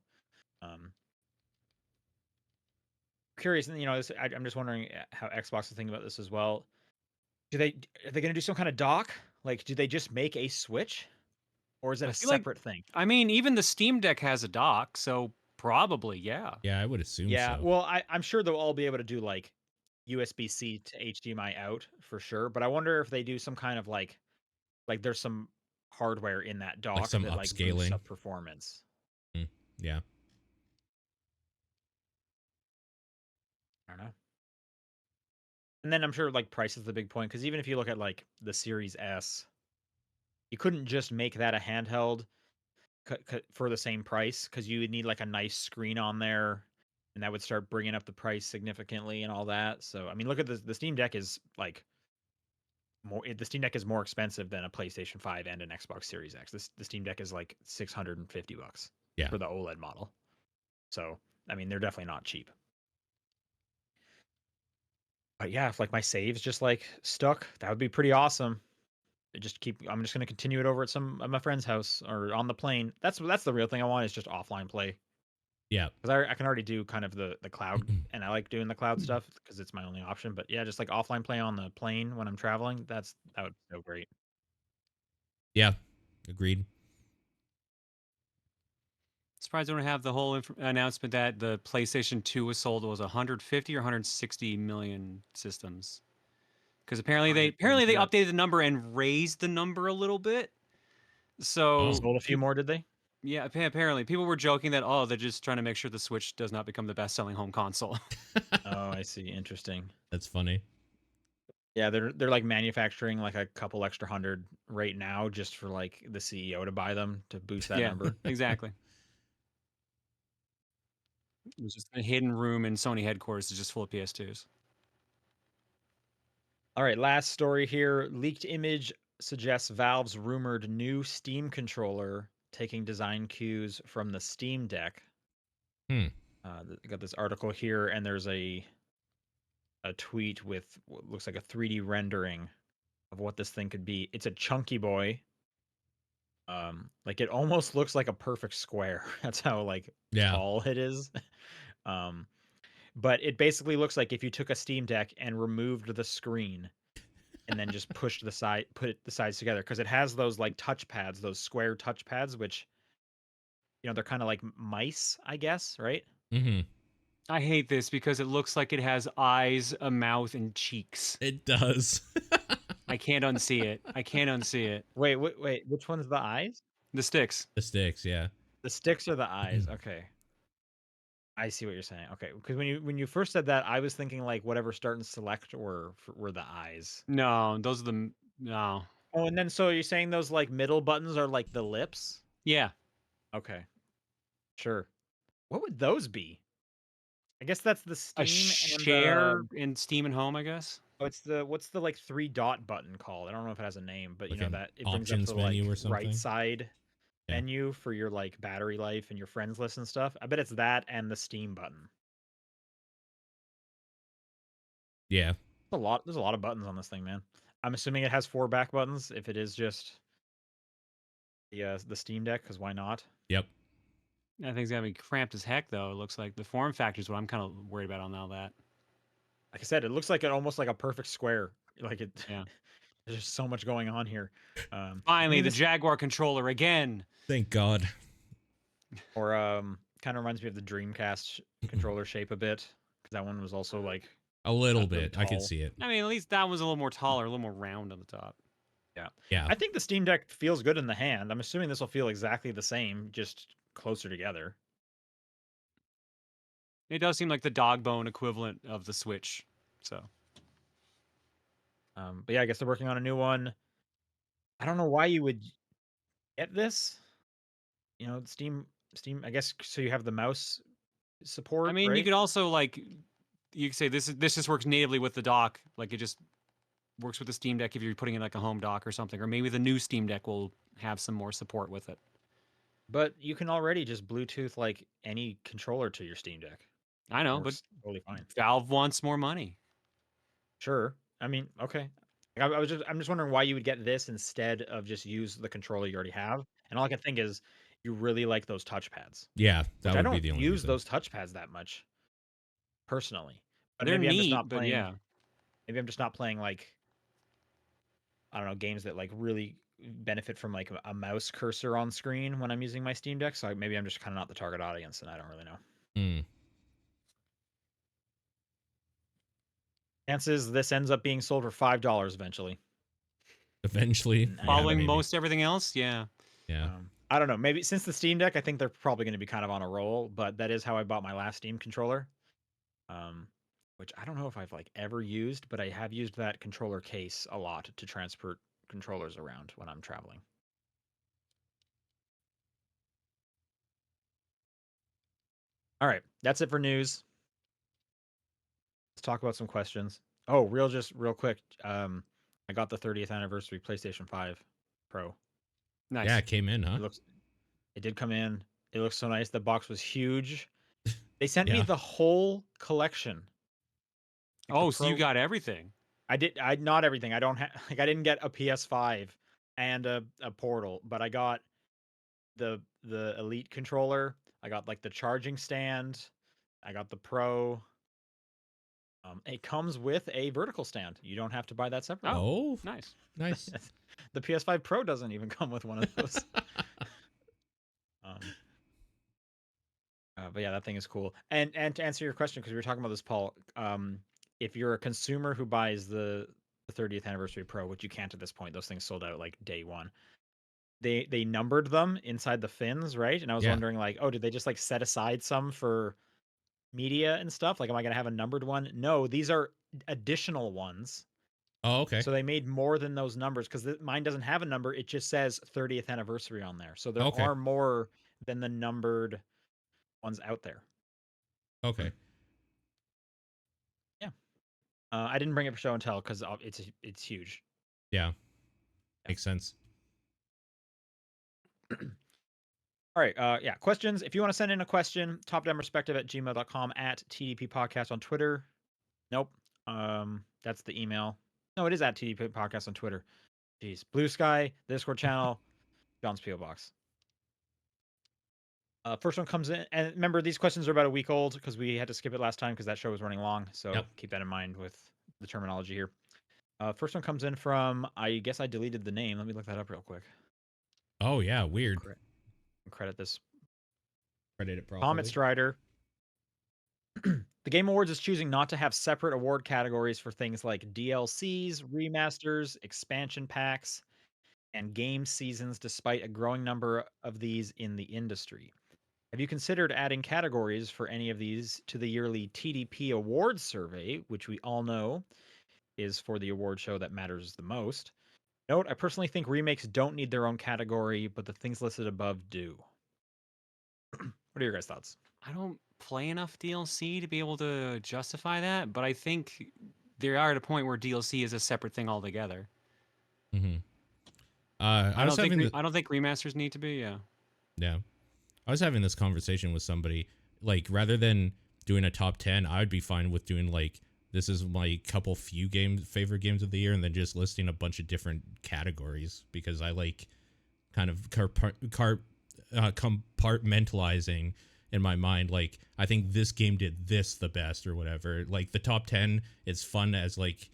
Curious, and I'm just wondering how Xbox is thinking about this as well. Are they going to do some kind of dock? Like, do they just make a Switch, or is it I a feel like- separate thing? I mean, even the Steam Deck has a dock, so probably, yeah. Yeah, I would assume Yeah, so. well, I'm sure they'll all be able to do like USB-C to HDMI out for sure, but I wonder if they do some kind of like there's some hardware in that dock some that like boosts upscaling. up performance. Yeah. I don't know. And then I'm sure like price is the big point, because even if you look at like the Series S, you couldn't just make that a handheld for the same price, because you would need like a nice screen on there, and that would start bringing up the price significantly and all that. So I mean, look at the Steam Deck is like the Steam Deck is more expensive than a PlayStation 5 and an Xbox Series X. The Steam Deck is like $650 Yeah. for the OLED model. So I mean, they're definitely not cheap. But yeah, if like my saves just like stuck, that would be pretty awesome. I'm just gonna continue it over at my friend's house or on the plane. That's the real thing I want, is just offline play, Yeah. because I can already do kind of the cloud, and I like doing the cloud stuff because it's my only option. But yeah, just like offline play on the plane when I'm traveling, that would be so great. Yeah. Agreed. Surprised they don't have the whole announcement that the PlayStation 2 was sold was 150 or 160 million systems. Because apparently they Yeah. updated the number and raised the number a little bit. So Oh. Sold a few more, did they? Yeah, apparently people were joking that they're just trying to make sure the Switch does not become the best-selling home console. Oh, I see. Interesting. That's funny. Yeah, they're like manufacturing like a couple extra hundred right now just for like the CEO to buy them to boost that Yeah, number. exactly. It's just a hidden room in Sony headquarters is just full of PS2s. All right, last story here. Leaked image suggests Valve's rumored new Steam controller taking design cues from the Steam Deck. Hmm. Got this article here, and there's a tweet with what looks like a 3D rendering of what this thing could be. It's a chunky boy. Like it almost looks like a perfect square. That's how like Yeah. tall it is. But it basically looks like if you took a Steam Deck and removed the screen and then just put the sides together, because it has those like touchpads, those square touchpads, which they're kind of like mice, I guess, right? Mm-hmm. I hate this because it looks like it has eyes, a mouth, and cheeks. It does. I can't unsee it. I can't unsee it. Wait, which one's the eyes? The sticks. The sticks, yeah. The sticks or the eyes? Okay. I see what you're saying. Okay, because when you first said that, I was thinking like whatever start and select were the eyes. No, those are the no. Oh, and then so you're saying those like middle buttons are like the lips? Yeah. Okay, sure. What would those be? I guess that's the A Steam and share in Steam and Home, I guess. oh, it's the what's the like three dot button called? I don't know if it has a name, but you Like know an that it brings up options the like menu or right something? side Yeah. menu for your like battery life and your friends list and stuff. I bet it's that and the Steam button. Yeah. There's a lot of buttons on this thing, man. I'm assuming it has 4 back buttons if it is just the Steam Deck, because why not? Yep. That thing's gonna be cramped as heck, though. It looks like the form factor is what I'm kind of worried about on all that. Like I said, it looks like almost like a perfect square. Like it, Yeah. there's just so much going on here. Finally, the Jaguar controller again. Thank God. or kind of reminds me of the Dreamcast controller shape a bit, because that one was also like A little not really bit. I could tall. see it. I mean, at least that was a little more taller, a little more round on the top. Yeah. Yeah. I think the Steam Deck feels good in the hand. I'm assuming this will feel exactly the same, just closer together. It does seem like the dog bone equivalent of the Switch. So, But yeah, I guess they're working on a new one. I don't know why you would get this. You know, Steam. I guess so. You have the mouse support. I mean, right? you could also like, you could say this just works natively with the dock. Like it just works with the Steam Deck if you're putting in like a home dock or something, or maybe the new Steam Deck will have some more support with it. But you can already just Bluetooth like any controller to your Steam Deck. I know, but Works totally fine. Valve wants more money. Sure. I mean, okay. I'm just wondering why you would get this instead of just use the controller you already have. And all I can think is you really like those touchpads. Yeah. That Which I would be don't the only use reason. those touchpads that much personally. But They're maybe I'm just neat, not but playing yeah. maybe I'm just not playing like I don't know, games that like really benefit from like a mouse cursor on screen when I'm using my Steam Deck. So maybe I'm just kind of not the target audience and I don't really know. Hmm. Chances this ends up being sold for $5 eventually. Eventually. Yeah, Following maybe. most everything else, yeah. Yeah. I don't know. Maybe since the Steam Deck, I think they're probably going to be kind of on a roll. But that is how I bought my last Steam controller, which I don't know if I've like ever used, but I have used that controller case a lot to transport controllers around when I'm traveling. All right, that's it for news. Let's talk about some questions. Oh, real quick. I got the 30th anniversary PlayStation 5 Pro. Nice. Yeah, it came in, huh? It did come in. It looks so nice. The box was huge. They sent me Yeah. the whole collection. Like Oh, so you got everything. I not everything. I don't have like I didn't get a PS5 and a Portal, but I got the Elite controller. I got like the charging stand. I got the Pro. It comes with a vertical stand. You don't have to buy that separately. Oh, Nice. nice. The PS5 Pro doesn't even come with one of those. But yeah, that thing is cool. And to answer your question, because we were talking about this, Paul, if you're a consumer who buys the 30th anniversary Pro, which you can't at this point, those things sold out like day one. They numbered them inside the fins, right? And I was Yeah. wondering like, oh, did they just like set aside some for media and stuff? Like, am I gonna have a numbered one? No, these are additional ones. Oh, okay. So they made more than those numbers because mine doesn't have a number. It just says 30th anniversary on there. So there Okay. are more than the numbered ones out there. Okay. Yeah. I didn't bring it for show and tell because it's huge. Yeah. Makes sense. All right. Yeah. Questions. If you want to send in a question, topdownperspective@gmail.com, at TDP Podcast on Twitter. Nope. That's the email. No, it is at TDP Podcast on Twitter. Jeez. Blue Sky, Discord channel, John's P.O. Box. First one comes in, and remember these questions are about a week old because we had to skip it last time because that show was running long. So keep that in mind with the terminology here. First one comes in from, I guess I deleted the name. Let me look that up real quick. Oh yeah, weird. Credit this. Credit it properly. Comet Strider. The Game Awards is choosing not to have separate award categories for things like DLCs, remasters, expansion packs, and game seasons, despite a growing number of these in the industry. Have you considered adding categories for any of these to the yearly TDP Awards survey, which we all know is for the award show that matters the most? Note, I personally think remakes don't need their own category, but the things listed above do. What are your guys' thoughts? I don't play enough DLC to be able to justify that, but I think they are at a point where DLC is a separate thing altogether. Mm-hmm. I was having I don't think remasters need to be. yeah. I was having this conversation with somebody. Like, rather than doing a top 10, I would be fine with doing like, this is my few favorite games of the year, and then just listing a bunch of different categories, because I like kind of compartmentalizing in my mind. Like, I think this game did this the best or whatever. Like, the top 10 is fun as like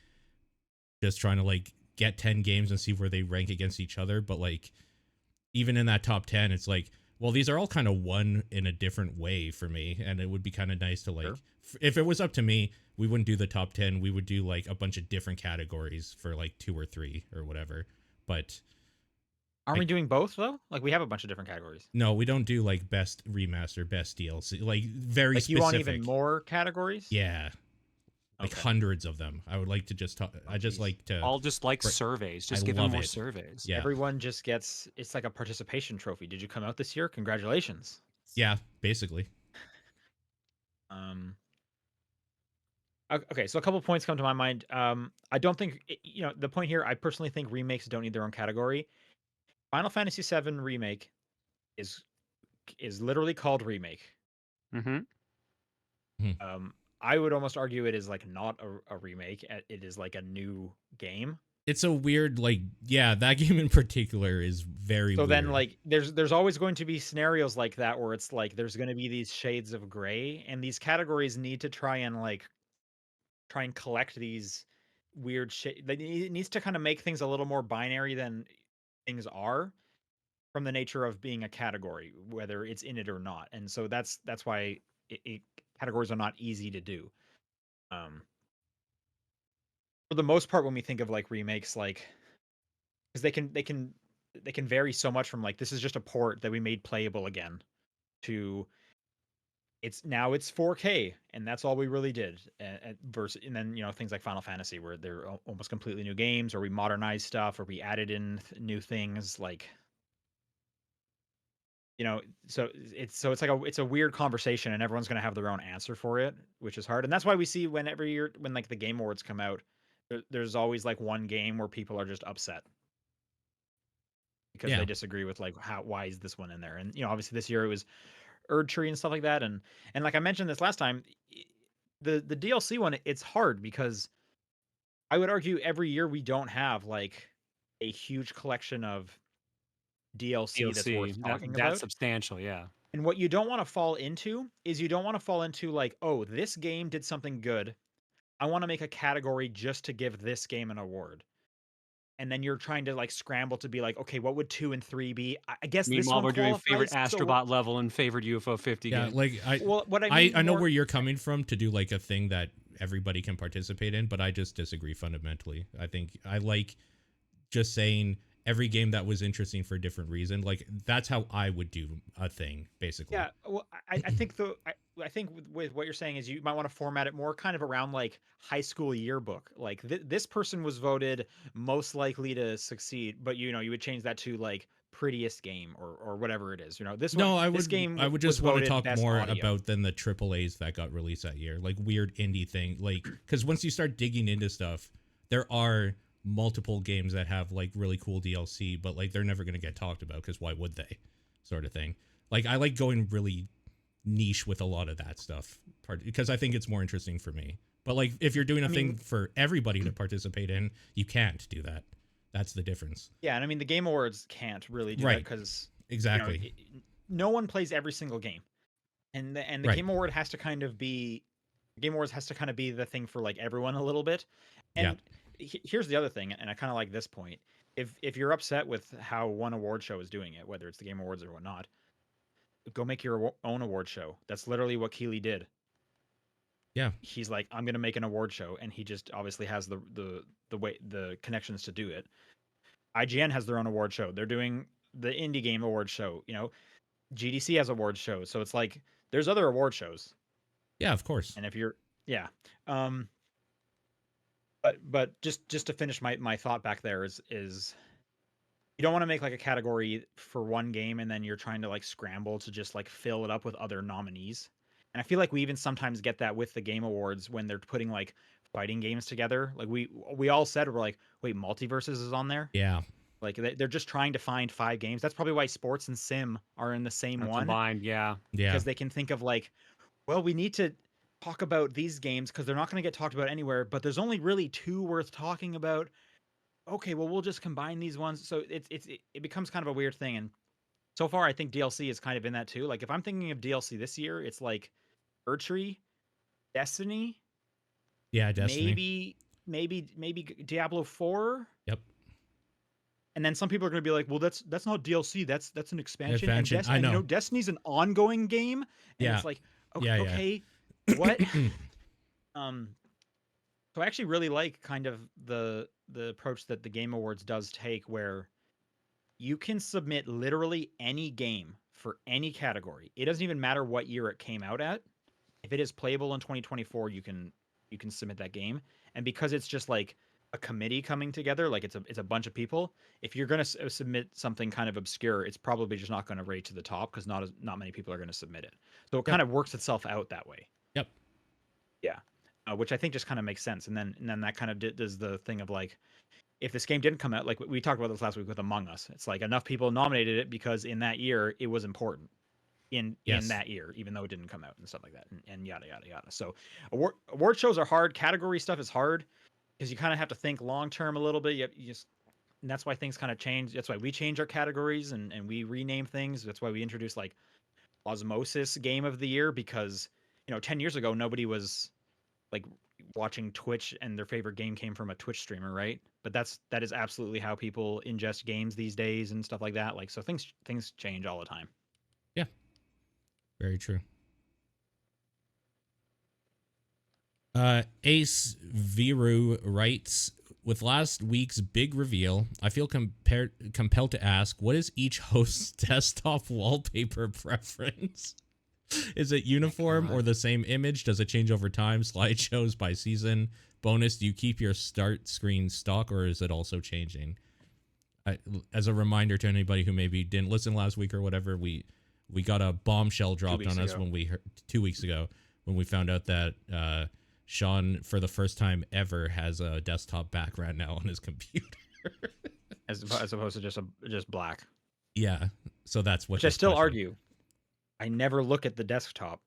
just trying to like get 10 games and see where they rank against each other. But like, even in that top 10, it's like, well, these are all kind of won in a different way for me, and it would be kind of nice to like, Sure. If it was up to me, we wouldn't do the top 10. We would do like a bunch of different categories for like 2 or 3 or whatever. But Aren't we doing both though? Like we have a bunch of different categories. no, we don't do like best remaster, best DLC, like very Like specific. you want even more categories? Yeah, like Okay. hundreds of them. I would like to just talk. I just geez. like to. I'll just like Right. surveys. Just I give them love more it. surveys. Yeah, Everyone just gets, it's like a participation trophy. Did you come out this year? Congratulations. yeah, basically. Okay, so a couple points come to my mind. I don't think the point here. I personally think remakes don't need their own category. Final Fantasy VII remake is literally called remake. Mm-hmm. I would almost argue it is like not a remake. It is like a new game. It's a weird, like, yeah, that game in particular is very So weird. then, like, there's always going to be scenarios like that where it's like there's going to be these shades of gray, and these categories need to try and collect these weird shit. It needs to kind of make things a little more binary than things are, from the nature of being a category, whether it's in it or not. And so that's why categories are not easy to do. For the most part, when we think of like remakes, like, because they can vary so much from like, this is just a port that we made playable again, to it's 4K and that's all we really did. Versus, and then things like Final Fantasy, where they're almost completely new games, or we modernized stuff, or we added in new things, like, so it's like it's a weird conversation, and everyone's going to have their own answer for it, which is hard. And that's why we see when every year when like the Game Awards come out, there's always like one game where people are just upset because they disagree with like why is this one in there. And obviously this year it was Erdtree and stuff like that. And like I mentioned this last time, the DLC one, it's hard because I would argue every year we don't have like a huge collection of DLC that's worth talking about. That's substantial, yeah. And what you don't want to fall into is, you don't want to fall into like, oh, this game did something good, I want to make a category just to give this game an award. And then you're trying to like scramble to be like, okay, what would 2 and 3 be? I guess this Meanwhile, one we're doing favorite qualifies, so Astrobot level and favorite UFO 50 Yeah, game. like what I mean I know more- where you're coming from to do like a thing that everybody can participate in, but I just disagree fundamentally. I think I like just saying every game that was interesting for a different reason. Like, that's how I would do a thing, basically. Yeah, well, I think I think with what you're saying is you might want to format it more kind of around like high school yearbook. Like this person was voted most likely to succeed, but you would change that to like prettiest game or whatever it is. This No, one, I this would. game I would was just want to voted talk best more audio. about than the AAA's that got released that year, like weird indie thing. Like, because once you start digging into stuff, there are multiple games that have like really cool DLC, but like they're never going to get talked about because why would they, sort of thing. Like, I like going really niche with a lot of that stuff, because I think it's more interesting for me. But like, if you're doing a thing for everybody to participate in, you can't do that. That's the difference. Yeah, and I mean the Game Awards can't really do that because Exactly. no one plays every single game, and the Right. Game Award has to kind of be the thing for like everyone a little bit. And here's the other thing, and I kind of like this point. If you're upset with how one award show is doing it, whether it's the Game Awards or whatnot, go make your own award show. That's literally what Keeley did. Yeah. he's like, I'm gonna make an award show, and he just obviously has the connections to do it. IGN has their own award show. They're doing the indie game award show. GDC has award shows, so it's like there's other award shows. Yeah, of course. And if you're, yeah, um, but just to finish my thought back there is you don't want to make like a category for one game and then you're trying to like scramble to just like fill it up with other nominees. And I feel like we even sometimes get that with the game awards when they're putting like fighting games together. Like we all said, we're like, wait, Multiverses is on there? Yeah. Like they're just trying to find 5 games. That's probably why sports and sim are in the same one, Combined, yeah. Yeah. because they can think of like, well, we need to talk about these games because they're not going to get talked about anywhere, but there's only really 2 worth talking about. Okay, well, we'll just combine these ones. So it becomes kind of a weird thing. And so far, I think DLC is kind of in that too. Like if I'm thinking of DLC this year, it's like Urtree, Destiny, Yeah, Destiny. maybe Diablo 4. Yep. And then some people are going to be like, well, that's not DLC. That's an expansion. Expansion, And I know. Destiny's an ongoing game. And Yeah. it's like, okay, Yeah, yeah. okay, what? So I actually really like kind of the approach that the Game Awards does take, where you can submit literally any game for any category. It doesn't even matter what year it came out at. If it is playable in 2024, you can submit that game. And because it's just like a committee coming together, like it's a bunch of people, if you're going to submit something kind of obscure, it's probably just not going to rate to the top because not many people are going to submit it. So it kind of works itself out that way. Yep. Yeah. Which I think just kind of makes sense. And then that kind of does the thing of like, if this game didn't come out, like we talked about this last week with Among Us, it's like enough people nominated it because in that year it was important in that year, even though it didn't come out and stuff like that, and yada yada yada. So award shows are hard. Category stuff is hard because you kind of have to think long term a little bit. You just, and that's why things kind of change. That's why we change our categories and we rename things. That's why we introduced like Osmosis Game of the Year, because 10 years ago nobody was like watching Twitch and their favorite game came from a Twitch streamer, right? But that is absolutely how people ingest games these days and stuff like that. Like, so things change all the time. Yeah. Very true. Ace Viru writes, with last week's big reveal, I feel compelled to ask, what is each host's desktop wallpaper preference? Is it uniform or the same image? Does it change over time? Slideshows by season? Bonus, do you keep your start screen stock, or is it also changing? As a reminder to anybody who maybe didn't listen last week or whatever, we got a bombshell dropped on us when we heard 2 weeks ago when we found out that Sean, for the first time ever, has a desktop background now on his computer, as opposed to just black. Yeah, so that's what. Which I still argue. I never look at the desktop.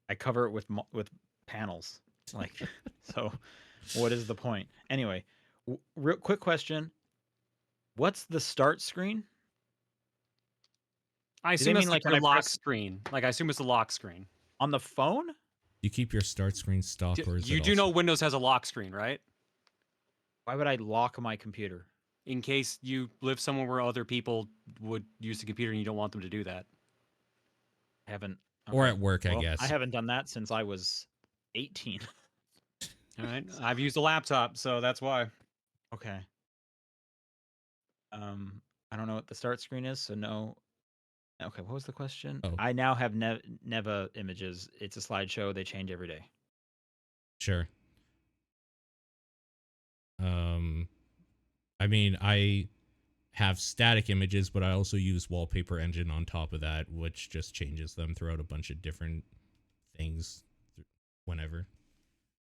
I cover it with panels. Like, so what is the point? Anyway, real quick question. What's the start screen? I assume it's like your lock screen. Like, I assume it's a lock screen. On the phone? You keep your start screen stock, or is you do know Windows has a lock screen, right? Why would I lock my computer? In case you live somewhere where other people would use the computer and you don't want them to do that. I haven't. Or at work, I guess. I haven't done that since I was 18. All right. I've used a laptop, so that's why. Okay. I don't know what the start screen is, so no. Okay, what was the question? Oh. I now have Neva images. It's a slideshow. They change every day. Sure. I mean, I have static images, but I also use Wallpaper Engine on top of that, which just changes them throughout a bunch of different things whenever.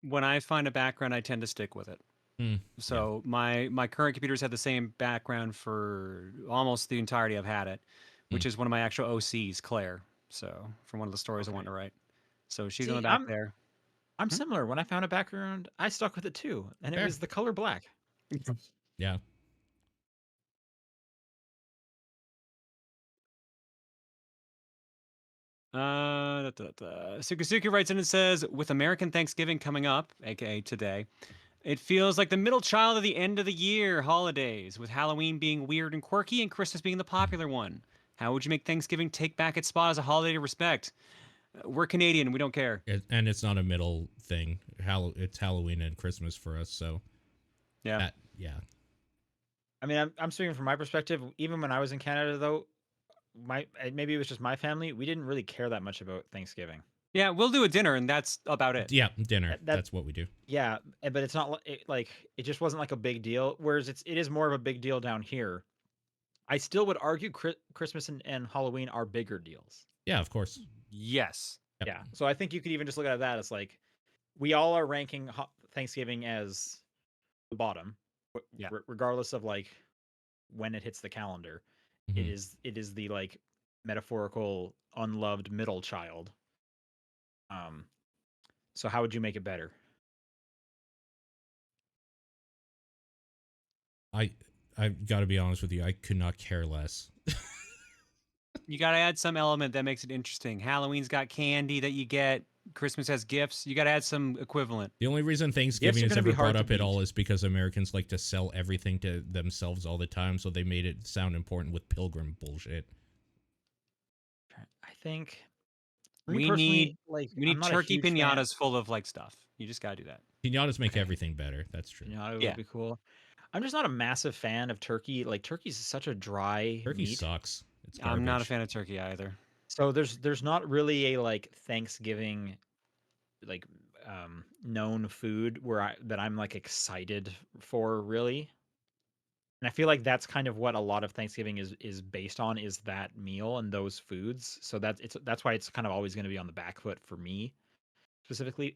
When I find a background, I tend to stick with it. So my current computer's had the same background for almost the entirety I've had it, which is one of my actual OCs, Claire. So from one of the stories I want to write. So she's on the back there. I'm similar. When I found a background, I stuck with it too, and it was the color black. Yeah. Sukasuki writes in and says, with American Thanksgiving coming up, aka today, it feels like the middle child of the end of the year holidays, with Halloween being weird and quirky and Christmas being the popular one. How would you make Thanksgiving take back its spot as a holiday to respect? We're Canadian. We don't care. And it's not a middle thing. It's Halloween and Christmas for us. So Yeah. yeah. I mean, I'm speaking from my perspective. Even when I was in Canada, though, maybe it was just my family. We didn't really care that much about Thanksgiving. Yeah, we'll do a dinner, and that's about it. Yeah, dinner. That's what we do. Yeah, but it's not like it just wasn't like a big deal. Whereas it is more of a big deal down here. I still would argue Christmas and Halloween are bigger deals. Yeah, of course. Yes. Yep. Yeah. So I think you could even just look at that as like, we all are ranking Thanksgiving as the bottom, regardless of like when it hits the calendar. Mhm. It is the like metaphorical unloved middle child. So how would you make it better? I've got to be honest with you. I could not care less. You got to add some element that makes it interesting. Halloween's got candy that you get. Christmas has gifts. You got to add some equivalent. The only reason Thanksgiving is gonna be ever hard brought to up at beat. all is because Americans like to sell everything to themselves all the time, so they made it sound important with pilgrim bullshit. I think We personally, need I'm not a turkey huge fan. pinatas full of like stuff. You just got to do that. Pinatas make everything better. That's true. Pinata Yeah. would be cool. I'm just not a massive fan of turkey. Like, turkey's such a dry Turkey meat. sucks. It's garbage. I'm not a fan of turkey either. So there's not really a like Thanksgiving like known food that I'm like excited for, really. And I feel like that's kind of what a lot of Thanksgiving is based on, is that meal and those foods. So that's why it's kind of always going to be on the back foot for me specifically.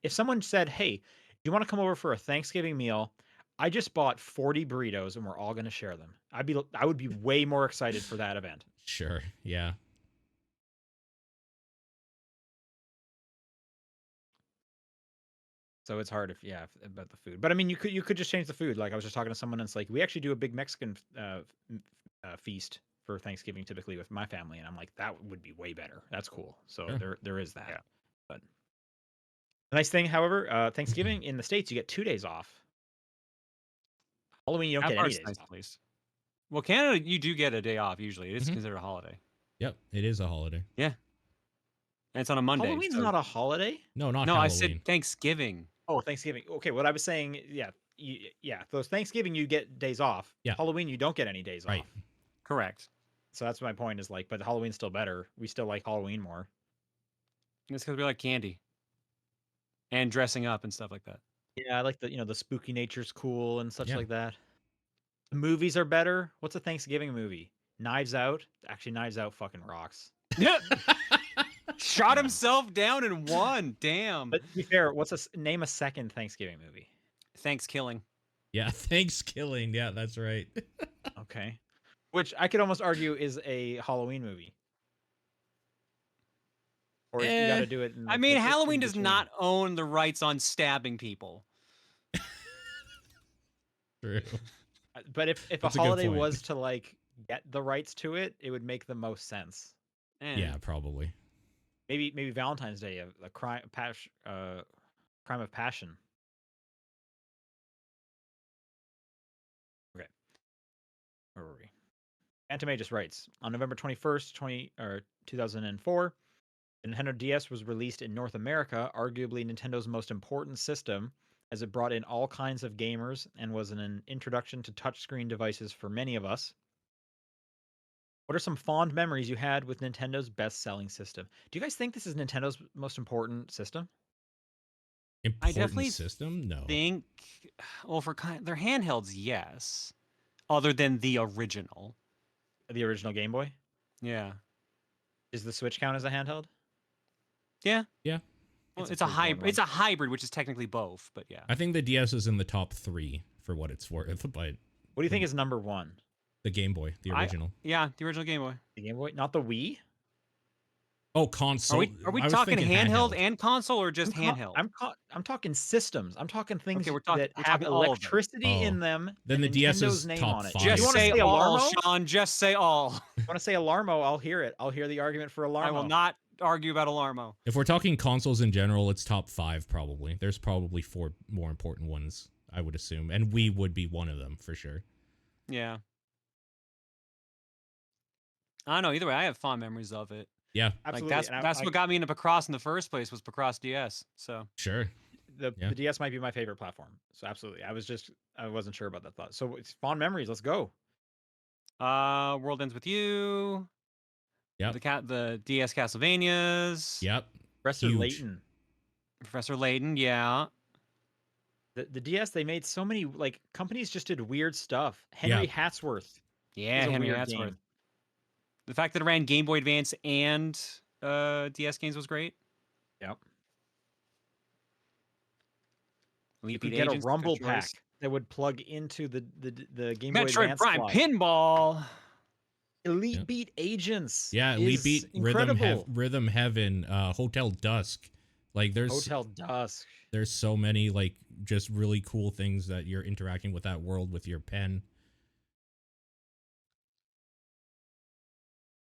If someone said, "Hey, do you want to come over for a Thanksgiving meal? I just bought 40 burritos and we're all going to share them." I would be way more excited for that event. Sure. Yeah. So it's hard about the food. But I mean, you could just change the food. Like, I was just talking to someone, and it's like, we actually do a big Mexican feast for Thanksgiving typically with my family, and I'm like, that would be way better. That's cool. So Sure. there is that. Yeah. But the nice thing, however, Thanksgiving in the States, you get 2 days off. Halloween, you don't That get any part's days nice, off. at least. Well, Canada, you do get a day off usually. It is Mhm. considered a holiday. Yep. It is a holiday. Yeah. And it's on a Monday. Halloween's so- not a holiday. No, not No, Halloween. I said Thanksgiving. Oh, Thanksgiving. Okay, what I was saying, yeah. Those Thanksgiving you get days off. Yeah. Halloween you don't get any days Right. off. Correct. So that's my point. Is like, but Halloween's still better. We still like Halloween more. It's because we like candy and dressing up and stuff like that. Yeah, I like the spooky nature's cool and such Yeah. like that. The movies are better. What's a Thanksgiving movie? Knives Out. Actually, Knives Out fucking rocks. Yep. Shot himself down and won. Damn. But to be fair, name a second Thanksgiving movie? Thanks killing. Yeah. Thanksgiving. Yeah, that's right. Okay. Which I could almost argue is a Halloween movie. Or you got to do it. I mean, Halloween does not own the rights on stabbing people. True. But if a That's a good holiday point. was to like get the rights to it, it would make the most sense. Yeah, probably. Maybe Valentine's Day, a crime of passion. Okay. Where were we? Anime just writes, on November 21st, 2004, the Nintendo DS was released in North America, arguably Nintendo's most important system, as it brought in all kinds of gamers and was an introduction to touchscreen devices for many of us. What are some fond memories you had with Nintendo's best-selling system? Do you guys think this is Nintendo's most important system? Important definitely system? No. Think, well, for their handhelds, yes. Other than the original. The original Game Boy? Yeah. Is the Switch count as a handheld? Yeah. Yeah. Well, It's a it's a pretty broad hybrid. one. It's a hybrid, which is technically both, but yeah. I think the DS is in the top 3 for what it's worth, but What do you think is number one? the Game Boy, the original. Yeah, the original Game Boy. The Game Boy, not the Wii. Oh, console. Are we I was talking thinking handheld and console, or just I'm handheld? I'm talking systems. I'm talking things we're that have talking all of them. electricity in Oh. them. Then and the DS Nintendo's is name top on it. 5. You Just want to say say all, Alarmo? Sean. Just say all. You want to say Alarmo? I'll hear it. I'll hear the argument for Alarmo. I will not argue about Alarmo. If we're talking consoles in general, it's top 5 probably. There's probably 4 more important ones, I would assume, and Wii would be one of them for sure. Yeah. I don't know. Either way, I have fond memories of it. Yeah, Absolutely. Like that's what got me into Picross in the first place was Picross DS. So sure. The Yeah. DS might be my favorite platform. So absolutely. I wasn't sure about that thought. So it's fond memories. Let's go. World Ends With You, Yep. the DS Castlevanias, Yep. Professor Huge. Layton. Professor Layton, yeah. The DS, they made so many, like, companies just did weird stuff. Yeah. Henry Hatsworth. Yeah, is a Henry weird Hatsworth. game. The fact that it ran Game Boy Advance and DS games was great. Yep. Elite You could Beat get a Agents, Rumble good choice. Pack that would plug into the Game Boy Metroid Advance Prime slot. Pinball. Elite Yep. Beat Agents. Yeah, Elite is Beat, incredible. Rhythm Heaven, Hotel Dusk. Like there's Hotel Dusk. there's so many like just really cool things that you're interacting with that world with your pen.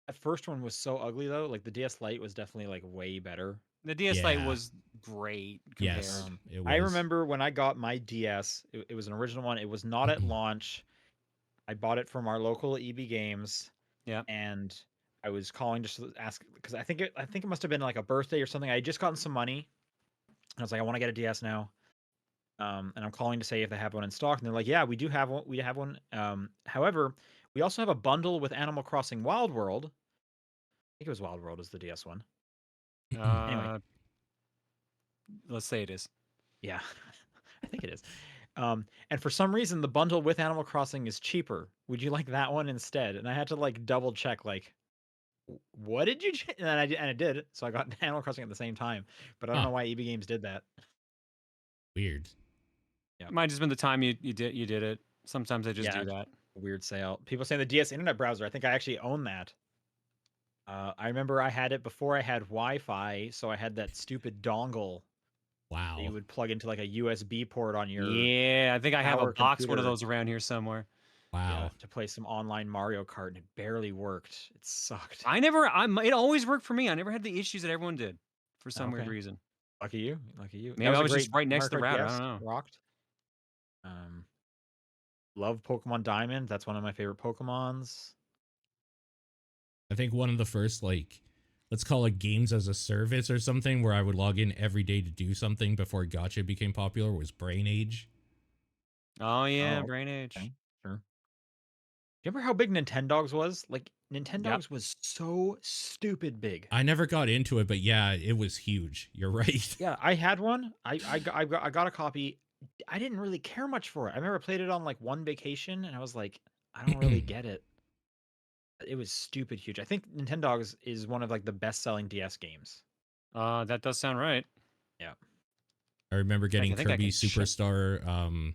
That first one was so ugly though. Like the DS Lite was definitely like way better. The DS Lite Yeah. was great compared. Yes, it was. I remember when I got my DS, it was an original one. It was not at launch. I bought it from our local EB Games. Yeah. And I was calling just to ask because I think it must have been like a birthday or something. I had just gotten some money. And I was like, I want to get a DS now. And I'm calling to say if they have one in stock. And they're like, yeah, we do have one. We have one. However, we also have a bundle with Animal Crossing Wild World. I think it was Wild World is the DS one. Anyway. Let's say it is. Yeah, I think it is. And for some reason, the bundle with Animal Crossing is cheaper. Would you like that one instead? And I had to like double check, like, what did you? And it did. So I got Animal Crossing at the same time. But I don't know why EB Games did that. Weird. Yeah. It might have just been the time you did it. Sometimes they just do that. Weird sale. People saying the DS Internet browser. I think I actually own that. I remember I had it before I had Wi-Fi, so I had that stupid dongle. Wow. That you would plug into like a USB port on your. Yeah, I think I have a box computer. one of those around here somewhere. Wow. Yeah, to play some online Mario Kart, and it barely worked. It sucked. It always worked for me. I never had the issues that everyone did for some weird Okay. reason. Lucky you. Lucky you. Maybe I was just right next to the router. I don't know. Rocked. Love Pokemon Diamond. That's one of my favorite Pokemons. I think one of the first, like, let's call it games as a service or something, where I would log in every day to do something before Gacha became popular was Brain Age. Oh yeah, Oh, Brain Age. Okay. Sure. Do you remember how big Nintendogs was? Like Nintendogs was so stupid big. I never got into it, but yeah, it was huge. You're right. Yeah, I had one. I got a copy. I didn't really care much for it. I remember I played it on like one vacation, and I was like, I don't really get it. It was stupid huge. I think Nintendogs is one of like the best-selling DS games. That does sound right. Yeah. I remember getting think I Kirby can check. Superstar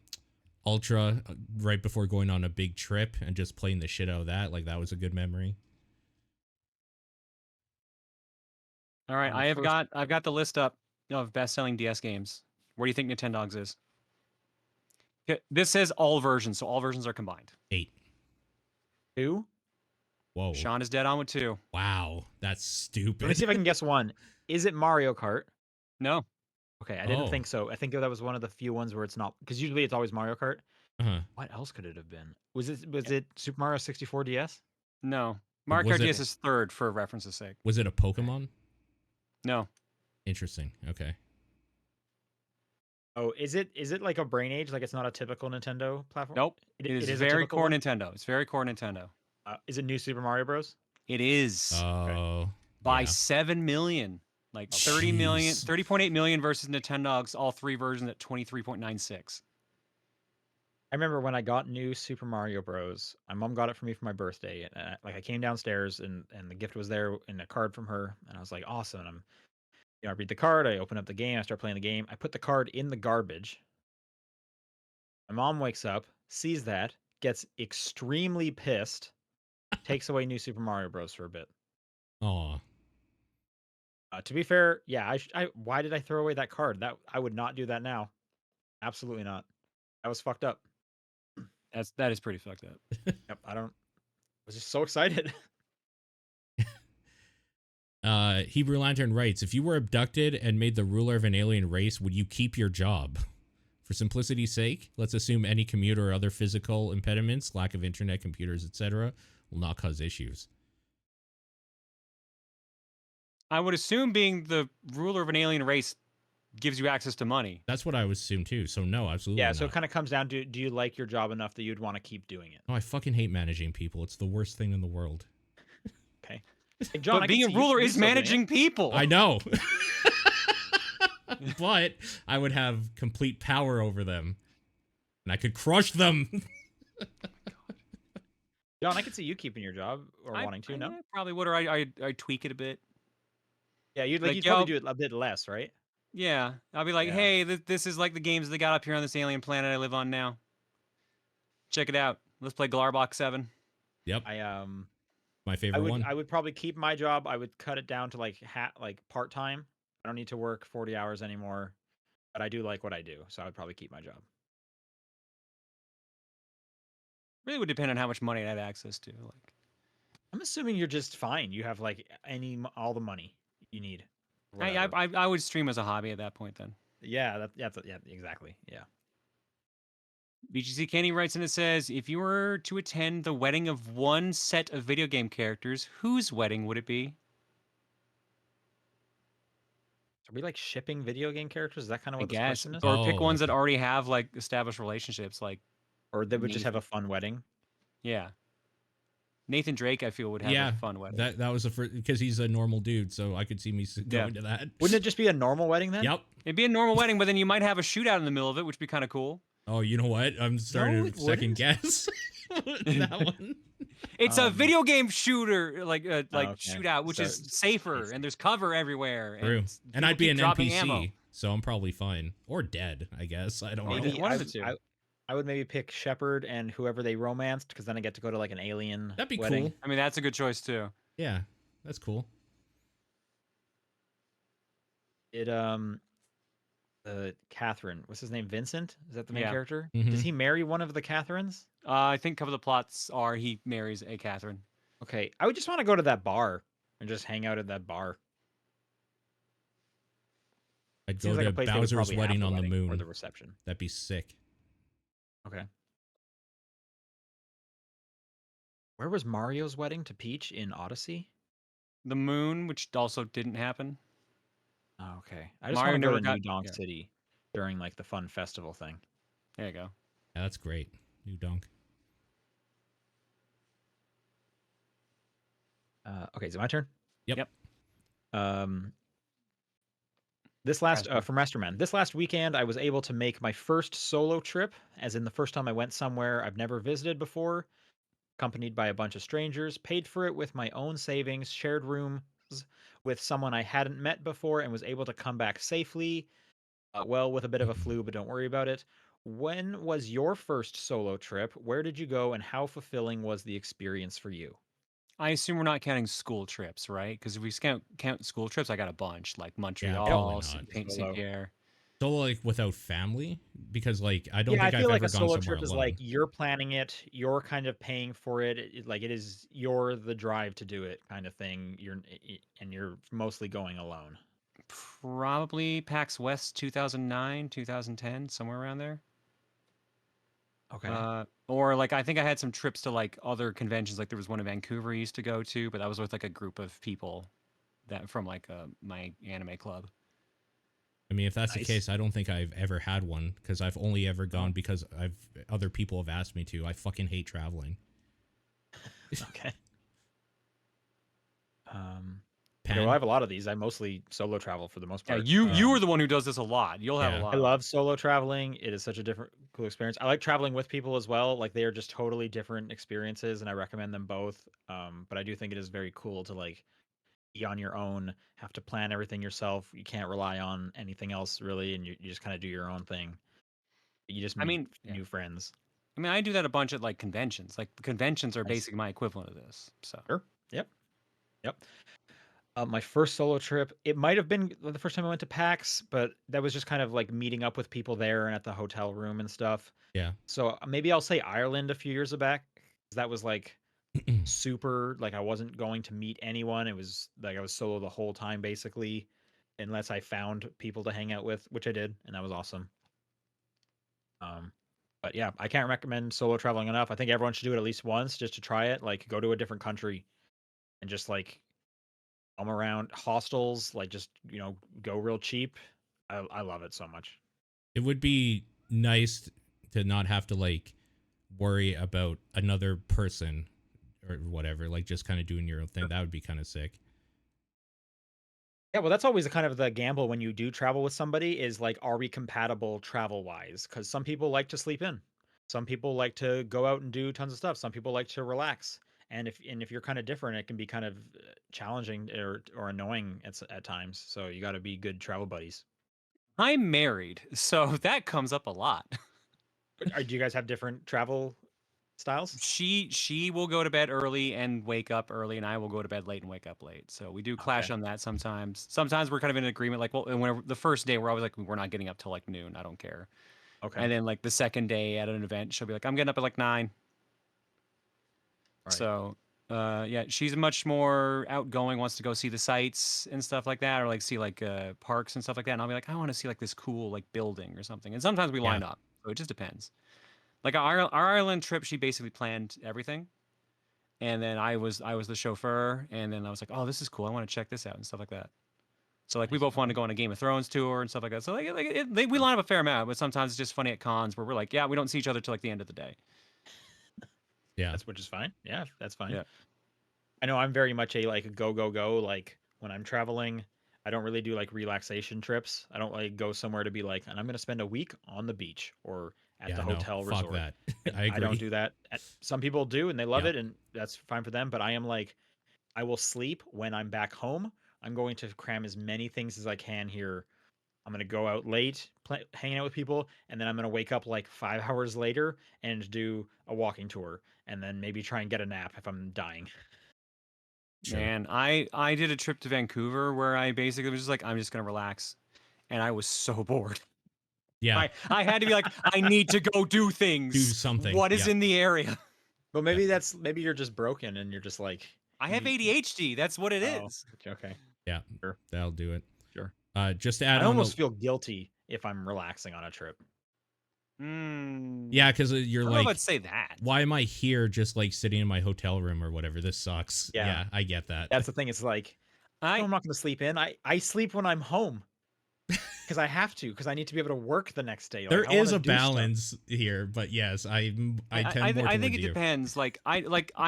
Ultra right before going on a big trip and just playing the shit out of that. Like, that was a good memory. All right, I've got the list up of best-selling DS games. Where do you think Nintendogs is? This says all versions, so all versions are combined. 8. 2? Whoa. Sean is dead on with 2. Wow, that's stupid. Let me see if I can guess one. Is it Mario Kart? No. Okay, I didn't think so. I think that was one of the few ones where it's not, because usually it's always Mario Kart. Uh-huh. What else could it have been? Was it Super Mario 64 DS? No. Mario Kart DS is 3rd for reference's sake. Was it a Pokemon? No. Interesting. Okay. Oh, is it like a Brain Age? Like it's not a typical Nintendo platform? Nope. It is very core Nintendo. It's very core Nintendo. Is it New Super Mario Bros? It is. Oh. By 7 million. Like 30 million, Jeez. 30.8 million versus Nintendogs, all 3 versions at 23.96. I remember when I got New Super Mario Bros. My mom got it for me for my birthday, and I came downstairs and the gift was there in a card from her, and I was like, awesome. And I read the card, I open up the game, I start playing the game, I put the card in the garbage. My mom wakes up, sees that, gets extremely pissed, takes away New Super Mario Bros. For a bit. Aw. To be fair, yeah, why did I throw away that card? That I would not do that now. Absolutely not. I was fucked up. That is pretty fucked up. Yep, I was just so excited. Hebrew Lantern writes, if you were abducted and made the ruler of an alien race, would you keep your job? For simplicity's sake, let's assume any commute or other physical impediments, lack of internet, computers, etc., will not cause issues. I would assume being the ruler of an alien race gives you access to money. That's what I would assume too. So no, absolutely Yeah, not. so it kind of comes down to, do you like your job enough that you'd want to keep doing it? No, I fucking hate managing people. It's the worst thing in the world. Okay. Hey, John, But I can being a see you ruler is still doing it. managing people. I know. But I would have complete power over them. And I could crush them. John, I can see you keeping your job or wanting to, no? Yeah, probably would, or I tweak it a bit. Yeah, you'd Like, you'd probably do it a bit less, right? Yeah, I'll be like, Yeah. hey, this is like the games they got up here on this alien planet I live on now. Check it out. Let's play Glarbok 7. Yep. My favorite one. I would probably keep my job. I would cut it down to like part time. I don't need to work 40 hours anymore, but I do like what I do, so I would probably keep my job. Really would depend on how much money I have access to. Like, I'm assuming you're just fine. You have like all the money you need. I would stream as a hobby at that point then. Yeah, yeah, exactly. Yeah. BGC Kenny writes in and says, if you were to attend the wedding of one set of video game characters, whose wedding would it be? Are we like shipping video game characters? Is that kind of I what this guess. question is? Or pick Oh, ones that okay. already have like established relationships, like Or they would just have a fun wedding? yeah. Nathan Drake, I feel, would have Yeah, a fun wedding. that was the first, because he's a normal dude, so I could see me going to that. Wouldn't it just be a normal wedding then? Yep. It'd be a normal wedding, but then you might have a shootout in the middle of it, which would be kind of cool. Oh, you know what? I'm starting No, to it second wouldn't. guess that one. It's a video game shooter, like okay. shootout, which So is safer, and there's cover everywhere. True. And I'd be an dropping NPC, ammo. so I'm probably fine. Or dead, I guess. I don't know. Maybe one of the two. I would maybe pick Shepard and whoever they romanced, because then I get to go to like an alien That'd be wedding. cool. I mean, that's a good choice too. Yeah, that's cool. It Catherine, what's his name? Vincent? Is that the main Yeah. character? Mhm. Does he marry one of the Catherines? I think cover the plots are he marries a Catherine. Okay, I would just want to go to that bar and just hang out at that bar. I'd Seems go like a to place they would Bowser's probably have wedding the on the wedding or moon. the reception. That'd be sick. Okay. Where was Mario's wedding to Peach in Odyssey? The moon, which also didn't happen. Oh, okay. I just Mario want to go never to got- New Donk yeah. City during like the fun festival thing. There you go. Yeah, that's great. New donk. Okay, is it my turn? Yep. This last from Masterman. This last weekend, I was able to make my first solo trip, as in the first time I went somewhere I've never visited before, accompanied by a bunch of strangers. Paid for it with my own savings, shared rooms with someone I hadn't met before, and was able to come back safely. Well, with a bit of a flu, but don't worry about it. When was your first solo trip? Where did you go, and how fulfilling was the experience for you? I assume we're not counting school trips, right? Because if we count school trips, I got a bunch, like Montreal, probably not. Saint Solo. Pierre. So like without family, because like I don't Yeah, I think feel I've like ever a gone solo somewhere trip is alone. like you're planning it, you're kind of paying for it. Like it is you're the drive to do it kind of thing. You're mostly going alone. Probably PAX West 2009, 2010, somewhere around there. Okay. Or like I think I had some trips to like other conventions. Like there was one in Vancouver I used to go to, but that was with like a group of people that from like my anime club. I mean, if that's Nice. the case, I don't think I've ever had one because I've only ever gone because other people have asked me to. I fucking hate traveling. Okay. Pan? Well, I have a lot of these. I mostly solo travel for the most Yeah, part. you are the one who does this a lot. You'll have Yeah. a lot. I love solo traveling. It is such a different, cool experience. I like traveling with people as well. Like they are just totally different experiences, and I recommend them both. But I do think it is very cool to like be on your own, have to plan everything yourself. You can't rely on anything else really, and you just kind of do your own thing. You just meet new friends. I mean, I do that a bunch at like conventions. Like the conventions are Nice. basically my equivalent of this. So Sure. Yep. My first solo trip, it might have been the first time I went to PAX, but that was just kind of like meeting up with people there and at the hotel room and stuff. Yeah. So maybe I'll say Ireland a few years back. 'Cause that was like super, like I wasn't going to meet anyone. It was like I was solo the whole time basically, unless I found people to hang out with, which I did, and that was awesome. But yeah, I can't recommend solo traveling enough. I think everyone should do it at least once just to try it. Like go to a different country and just like I'm around hostels, like just go real cheap. I love it so much. It would be nice to not have to like worry about another person or whatever, like just kind of doing your own thing. That would be kind of sick. Yeah, well, that's always kind of the gamble when you do travel with somebody is like, are we compatible travel wise? Because some people like to sleep in, some people like to go out and do tons of stuff, some people like to relax. And if you're kind of different, it can be kind of challenging or annoying at times. So you got to be good travel buddies. I'm married, so that comes up a lot. Do you guys have different travel styles? She will go to bed early and wake up early, and I will go to bed late and wake up late. So we do clash Okay. on that sometimes. Sometimes we're kind of in agreement, like, well, and whenever the first day we're always like, we're not getting up till like noon. I don't care. Okay. And then like the second day at an event, she'll be like, I'm getting up at like 9. Right. So yeah, she's much more outgoing, wants to go see the sights and stuff like that, or like see like parks and stuff like that. And I'll be like, I want to see like this cool like building or something. And sometimes we line up. So it just depends. Like our Ireland trip, she basically planned everything. And then I was the chauffeur, and then I was like, oh, this is cool. I want to check this out and stuff like that. So like we both want to go on a Game of Thrones tour and stuff like that. So we line up a fair amount, but sometimes it's just funny at cons where we're like, yeah, we don't see each other till like the end of the day. Yeah. Which is fine. Yeah, that's fine. Yeah. I know I'm very much a like go go go. Like when I'm traveling, I don't really do like relaxation trips. I don't like go somewhere to be like, and I'm gonna spend a week on the beach or at the hotel fuck resort. that. I agree. I don't do that. Some people do and they love Yeah. it, and that's fine for them. But I am like, I will sleep when I'm back home. I'm going to cram as many things as I can here. I'm gonna go out late, hanging out with people, and then I'm gonna wake up like 5 hours later and do a walking tour, and then maybe try and get a nap if I'm dying. Sure. Man, I did a trip to Vancouver where I basically was just like, I'm just gonna relax, and I was so bored. Yeah. I had to be like, I need to go do things. Do something. What is Yeah. in the area? But maybe you're just broken and you're just like, I have you- ADHD. That's what it oh, is. okay, Yeah. Sure. That'll do it. Sure. Just to add I on. almost feel guilty if I'm relaxing on a trip. Yeah, because you're I don't know like, if I'd say that. why am I here just like sitting in my hotel room or whatever? This sucks. Yeah. I get that. That's the thing. It's like, I'm not going to sleep in. I sleep when I'm home because I have to, because I need to be able to work the next day. Like, There I wanna is a do stuff. balance here, but yes, I tend more I toward think it you. depends. Like I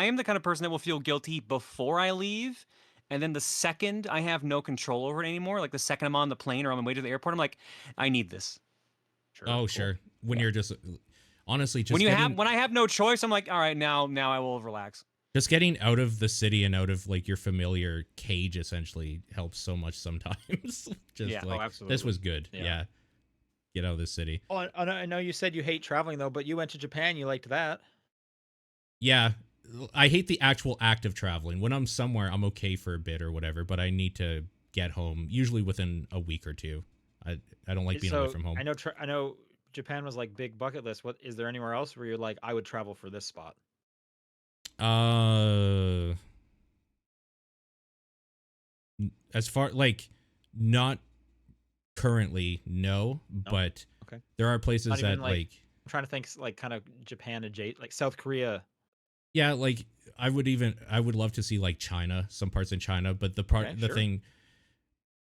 am the kind of person that will feel guilty before I leave, and then the second I have no control over it anymore, like the second I'm on the plane or on my way to the airport, I'm like, I need this. Sure, Oh, cool. sure. When you're just honestly just When I have no choice, I'm like, all right, now I will relax. just getting out of the city and out of like your familiar cage essentially helps so much sometimes. Just Yeah. like, absolutely. this was good. Yeah. Yeah. Get out of the city. Oh, I know you said you hate traveling though, but you went to Japan. You liked that. Yeah. I hate the actual act of traveling. When I'm somewhere, I'm okay for a bit or whatever, but I need to get home usually within a week or two. I don't like being away from home. I know Japan was like big bucket list. What is there anywhere else where you're like, I would travel for this spot? As far like not currently, no, but Okay. there are places Not that even, like I'm trying to think like kind of Japan adjacent, like South Korea. yeah, like I would love to see like China, some parts in China, but the Sure. thing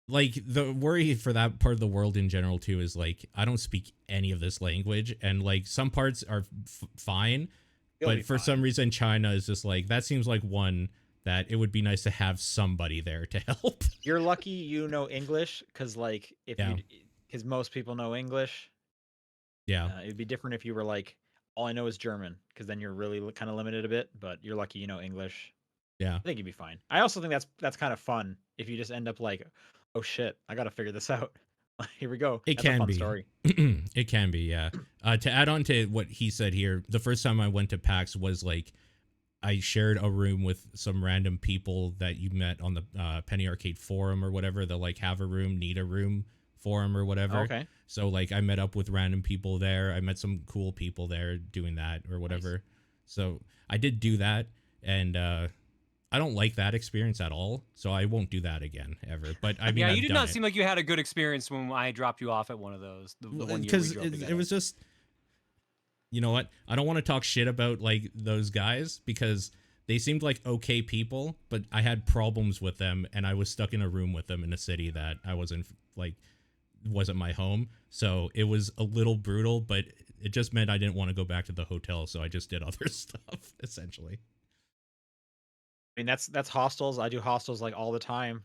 like the worry for that part of the world in general too is like I don't speak any of this language, and like some parts are fine, It'll be but for fine. some reason China is just like that seems like one that it would be nice to have somebody there to help. You're lucky you know English, because like because most people know English. Yeah. It'd be different if you were like, all I know is German, because then you're really kind of limited a bit. But you're lucky you know English. Yeah. I think you'd be fine. I also think that's kind of fun if you just end up like, oh shit, I got to figure this out. Here we go. It That's a can fun be. story. It can be, yeah. To add on to what he said here, the first time I went to PAX was like I shared a room with some random people that you met on the Penny Arcade forum or whatever. They'll like have a room, need a room forum or whatever. Okay. So like I met up with random people there. I met some cool people there doing that or whatever. Nice. So I did do that, and I don't like that experience at all. So I won't do that again ever. But I mean, yeah, I've you did done not it. seem like you had a good experience when I dropped you off at one of those. The one year we Because drove it together. was just, you know what? I don't want to talk shit about like those guys because they seemed like okay people, but I had problems with them, and I was stuck in a room with them in a city that I wasn't my home. So it was a little brutal, but it just meant I didn't want to go back to the hotel, so I just did other stuff essentially. I mean, that's hostels. I do hostels like all the time.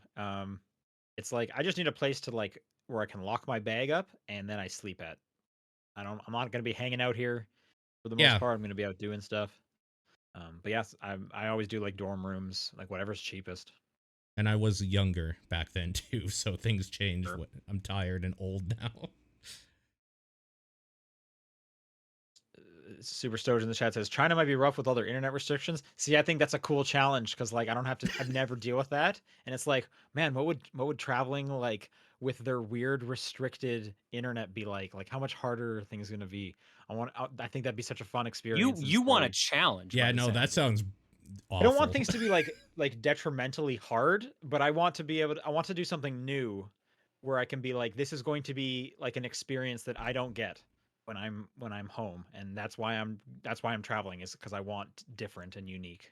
It's like I just need a place to like where I can lock my bag up and then I sleep at. I'm not gonna be hanging out here for the most Yeah. part. I'm gonna be out doing stuff. But yes, I always do like dorm rooms, like whatever's cheapest. And I was younger back then too, so things changed. Sure. I'm tired and old now. Super Stowed in the chat says China might be rough with all their internet restrictions. See, I think that's a cool challenge because like I don't have to. I'd never deal with that, and it's like, man, what would traveling like with their weird restricted internet be like? Like, how much harder are things gonna be? I think that'd be such a fun experience. You want a challenge? Yeah, by the no, that sounds sounds awful. I don't want things to be like detrimentally hard, but I want to be able to. I want to do something new, where I can be like, this is going to be like an experience that I don't get when I'm home, and that's why I'm traveling, is because I want different and unique.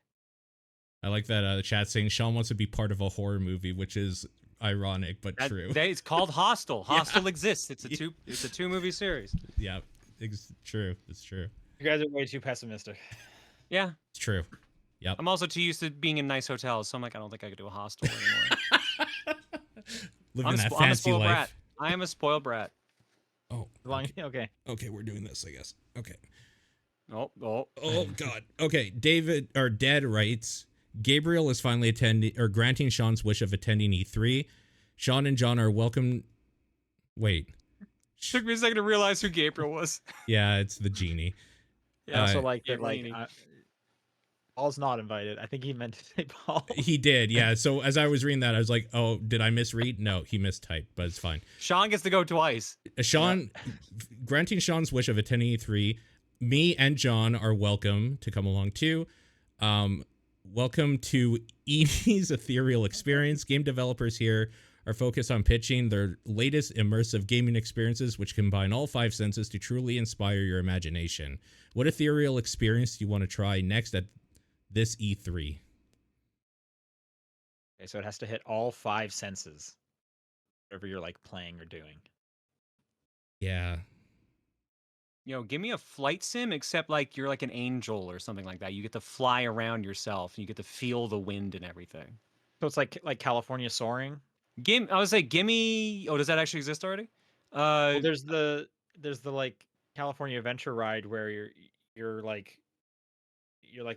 I like that the chat saying Sean wants to be part of a horror movie, which is ironic but true. It's called Hostel. Hostel exists. It's a two movie series. Yeah, it's true. It's true. You guys are way too pessimistic. Yeah, it's true. Yep. I'm also too used to being in nice hotels, so I'm like, I don't think I could do a hostel anymore. Living that fancy life. Brat. I am a spoiled brat. Oh, okay. Okay, we're doing this, I guess. Okay. Oh God. Okay, Dead writes, Gabriel is finally granting Sean's wish of attending E3. Sean and John are welcome. Wait. Took me a second to realize who Gabriel was. Yeah, it's the genie. Yeah, so like that, like Paul's not invited. I think he meant to say Paul. He did, yeah. So as I was reading that, I was like, oh, did I misread? No, he mistyped, but it's fine. Sean gets to go twice. Granting Sean's wish of attending E3, me and John are welcome to come along too. Welcome to Edie's Ethereal Experience. Game developers here are focused on pitching their latest immersive gaming experiences, which combine all five senses to truly inspire your imagination. What ethereal experience do you want to try next at this E3? Okay, so it has to hit all five senses, whatever you're like playing or doing. Yeah. Give me a flight sim, except like you're like an angel or something like that. You get to fly around yourself, and you get to feel the wind and everything. So it's like California Soaring. I would say, gimme. Oh, does that actually exist already? Well, there's the like California Adventure ride where you're like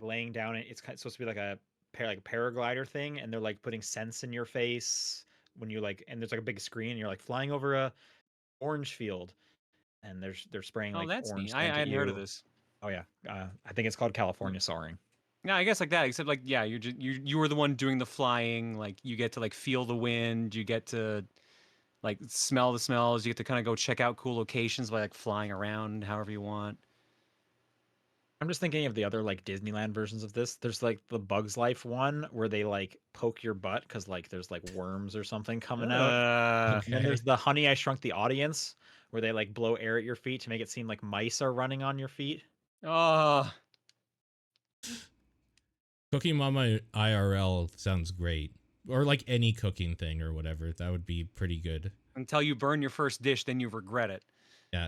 laying down. It's supposed to be like a paraglider thing, and they're like putting scents in your face when you like, and there's like a big screen, and you're like flying over a orange field, and they're spraying like that's orange. neat. I hadn't heard of this. Oh yeah, I think it's called California Soaring. Yeah, I guess like that. Except like, yeah, you were the one doing the flying. Like you get to like feel the wind. You get to like smell the smells. You get to kind of go check out cool locations by like flying around however you want. I'm just thinking of the other like Disneyland versions of this. There's like the Bugs Life one where they like poke your butt because like there's like worms or something coming out. And then there's the Honey I Shrunk the Audience where they like blow air at your feet to make it seem like mice are running on your feet. Oh. Cooking Mama IRL sounds great. Or like any cooking thing or whatever. That would be pretty good. Until you burn your first dish, then you regret it. Yeah.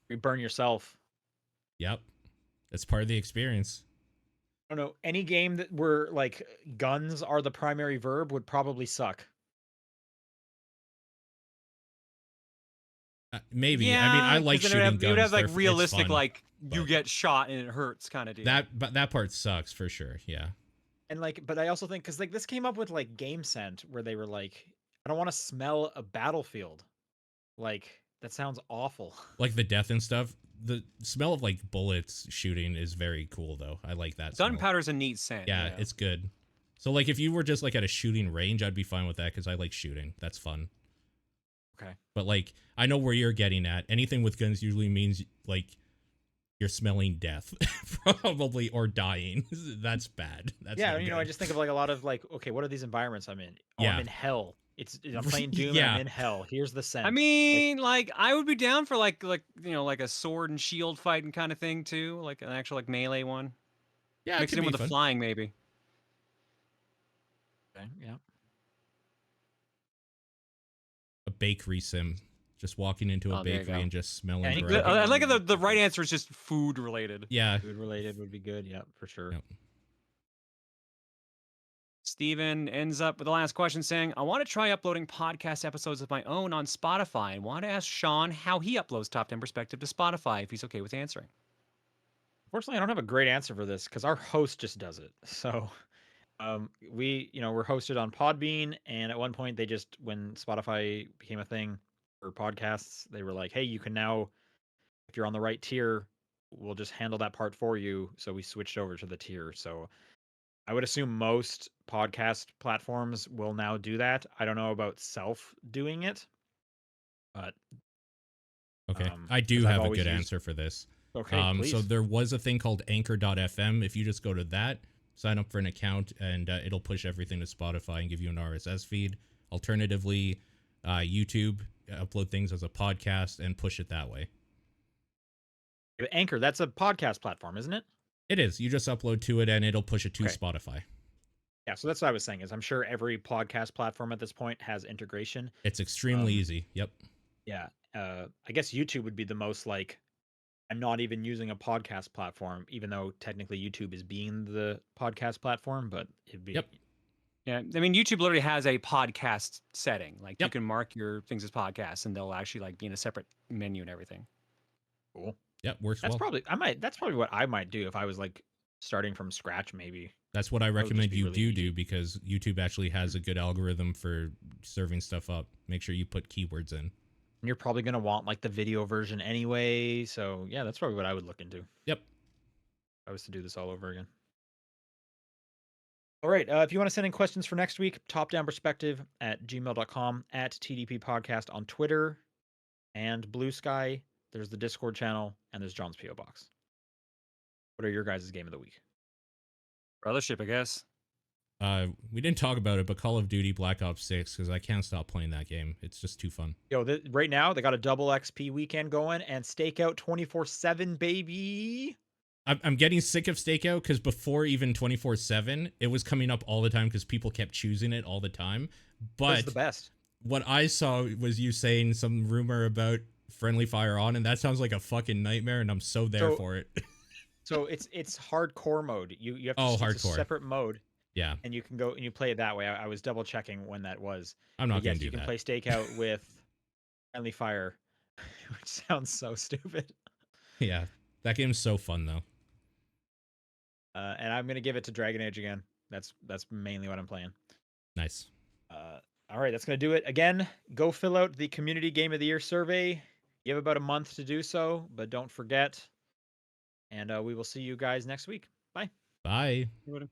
You burn yourself. Yep. That's part of the experience. I don't know. Any game that where like guns are the primary verb would probably suck. Maybe. Yeah, I mean, I like shooting guns. You would have like realistic, like you get shot and it hurts kind of deal. That part sucks for sure. Yeah. And like, but I also think because like this came up with like Game Scent where they were like, I don't want to smell a battlefield. Like that sounds awful. Like the death and stuff. The smell of like bullets shooting is very cool though. I like that. Gunpowder's a neat scent. Yeah, it's good. So like if you were just like at a shooting range, I'd be fine with that because I like shooting. That's fun. Okay. But like I know where you're getting at. Anything with guns usually means like you're smelling death probably or dying. That's bad. That's yeah, I just think of like a lot of like, okay, what are these environments I'm in? Oh, yeah. I'm in hell. I'm playing Doom and I'm in hell. Here's the scent. I mean, like I would be down for like like a sword and shield fighting kind of thing too, like an actual like melee one. Yeah, mix it in with the flying maybe. Okay, yeah. A bakery sim. Just walking into a Oh, there you bakery go. and just smelling Any bread. good- I one like would the be the right good. answer is just food related. Yeah. Food related would be good. Yeah, for sure. Yep. Steven ends up with the last question saying, I want to try uploading podcast episodes of my own on Spotify and want to ask Sean how he uploads Top 10 Perspective to Spotify, if he's okay with answering. Unfortunately, I don't have a great answer for this because our host just does it. So we're hosted on Podbean, and at one point they just, when Spotify became a thing for podcasts, they were like, hey, you can now, if you're on the right tier, we'll just handle that part for you. So we switched over to the tier. So I would assume most podcast platforms will now do that. I don't know about self doing it, but Okay. Um, I 'cause do I've have a always good used- answer for this. okay, So please. there was a thing called anchor.fm. If you just go to that, sign up for an account, and it'll push everything to Spotify and give you an RSS feed. Alternatively, YouTube, upload things as a podcast and push it that way. Anchor, that's a podcast platform, isn't it? It is. You just upload to it and it'll push it to Okay. Spotify. Yeah, so that's what I was saying, is I'm sure every podcast platform at this point has integration. It's extremely easy. Yep. Yeah. I guess YouTube would be the most like, I'm not even using a podcast platform, even though technically YouTube is being the podcast platform, but it'd be Yep. Yeah, I mean, YouTube literally has a podcast setting. Like you Yep. can mark your things as podcasts, and they'll actually like be in a separate menu and everything. cool. Yep. Works That's well. that's probably what I might do if I was like starting from scratch, maybe. That's what I would just recommend be you really do easy. because YouTube actually has a good algorithm for serving stuff up. Make sure you put keywords in. And you're probably gonna want like the video version anyway. So yeah, that's probably what I would look into. Yep. If I was to do this all over again. All right. If you want to send in questions for next week, topdownperspective@gmail.com, at TDP Podcast on Twitter and Blue Sky. There's the Discord channel, and there's John's P.O. Box. What are your guys' game of the week? Brothership, I guess. We didn't talk about it, but Call of Duty Black Ops 6, because I can't stop playing that game. It's just too fun. Yo, right now, they got a double XP weekend going and Stakeout 24/7, baby. I'm getting sick of Stakeout because before even 24/7, it was coming up all the time because people kept choosing it all the time. That's But the best. what I saw was you saying some rumor about friendly fire on, and that sounds like a fucking nightmare, and I'm so there So- for it. So it's hardcore mode. You have to Oh, it's a hardcore. separate mode, Yeah, and you can go and you play it that way. I was double checking when that was. I'm not But going yes, to you do can that. play Stakeout with friendly fire, which sounds so stupid. Yeah, that game's so fun, though. And I'm gonna give it to Dragon Age again. That's mainly what I'm playing. Nice. All right, that's gonna do it. Again, go fill out the Community Game of the Year survey. You have about a month to do so, but don't forget. And we will see you guys next week. Bye. Bye. You would've-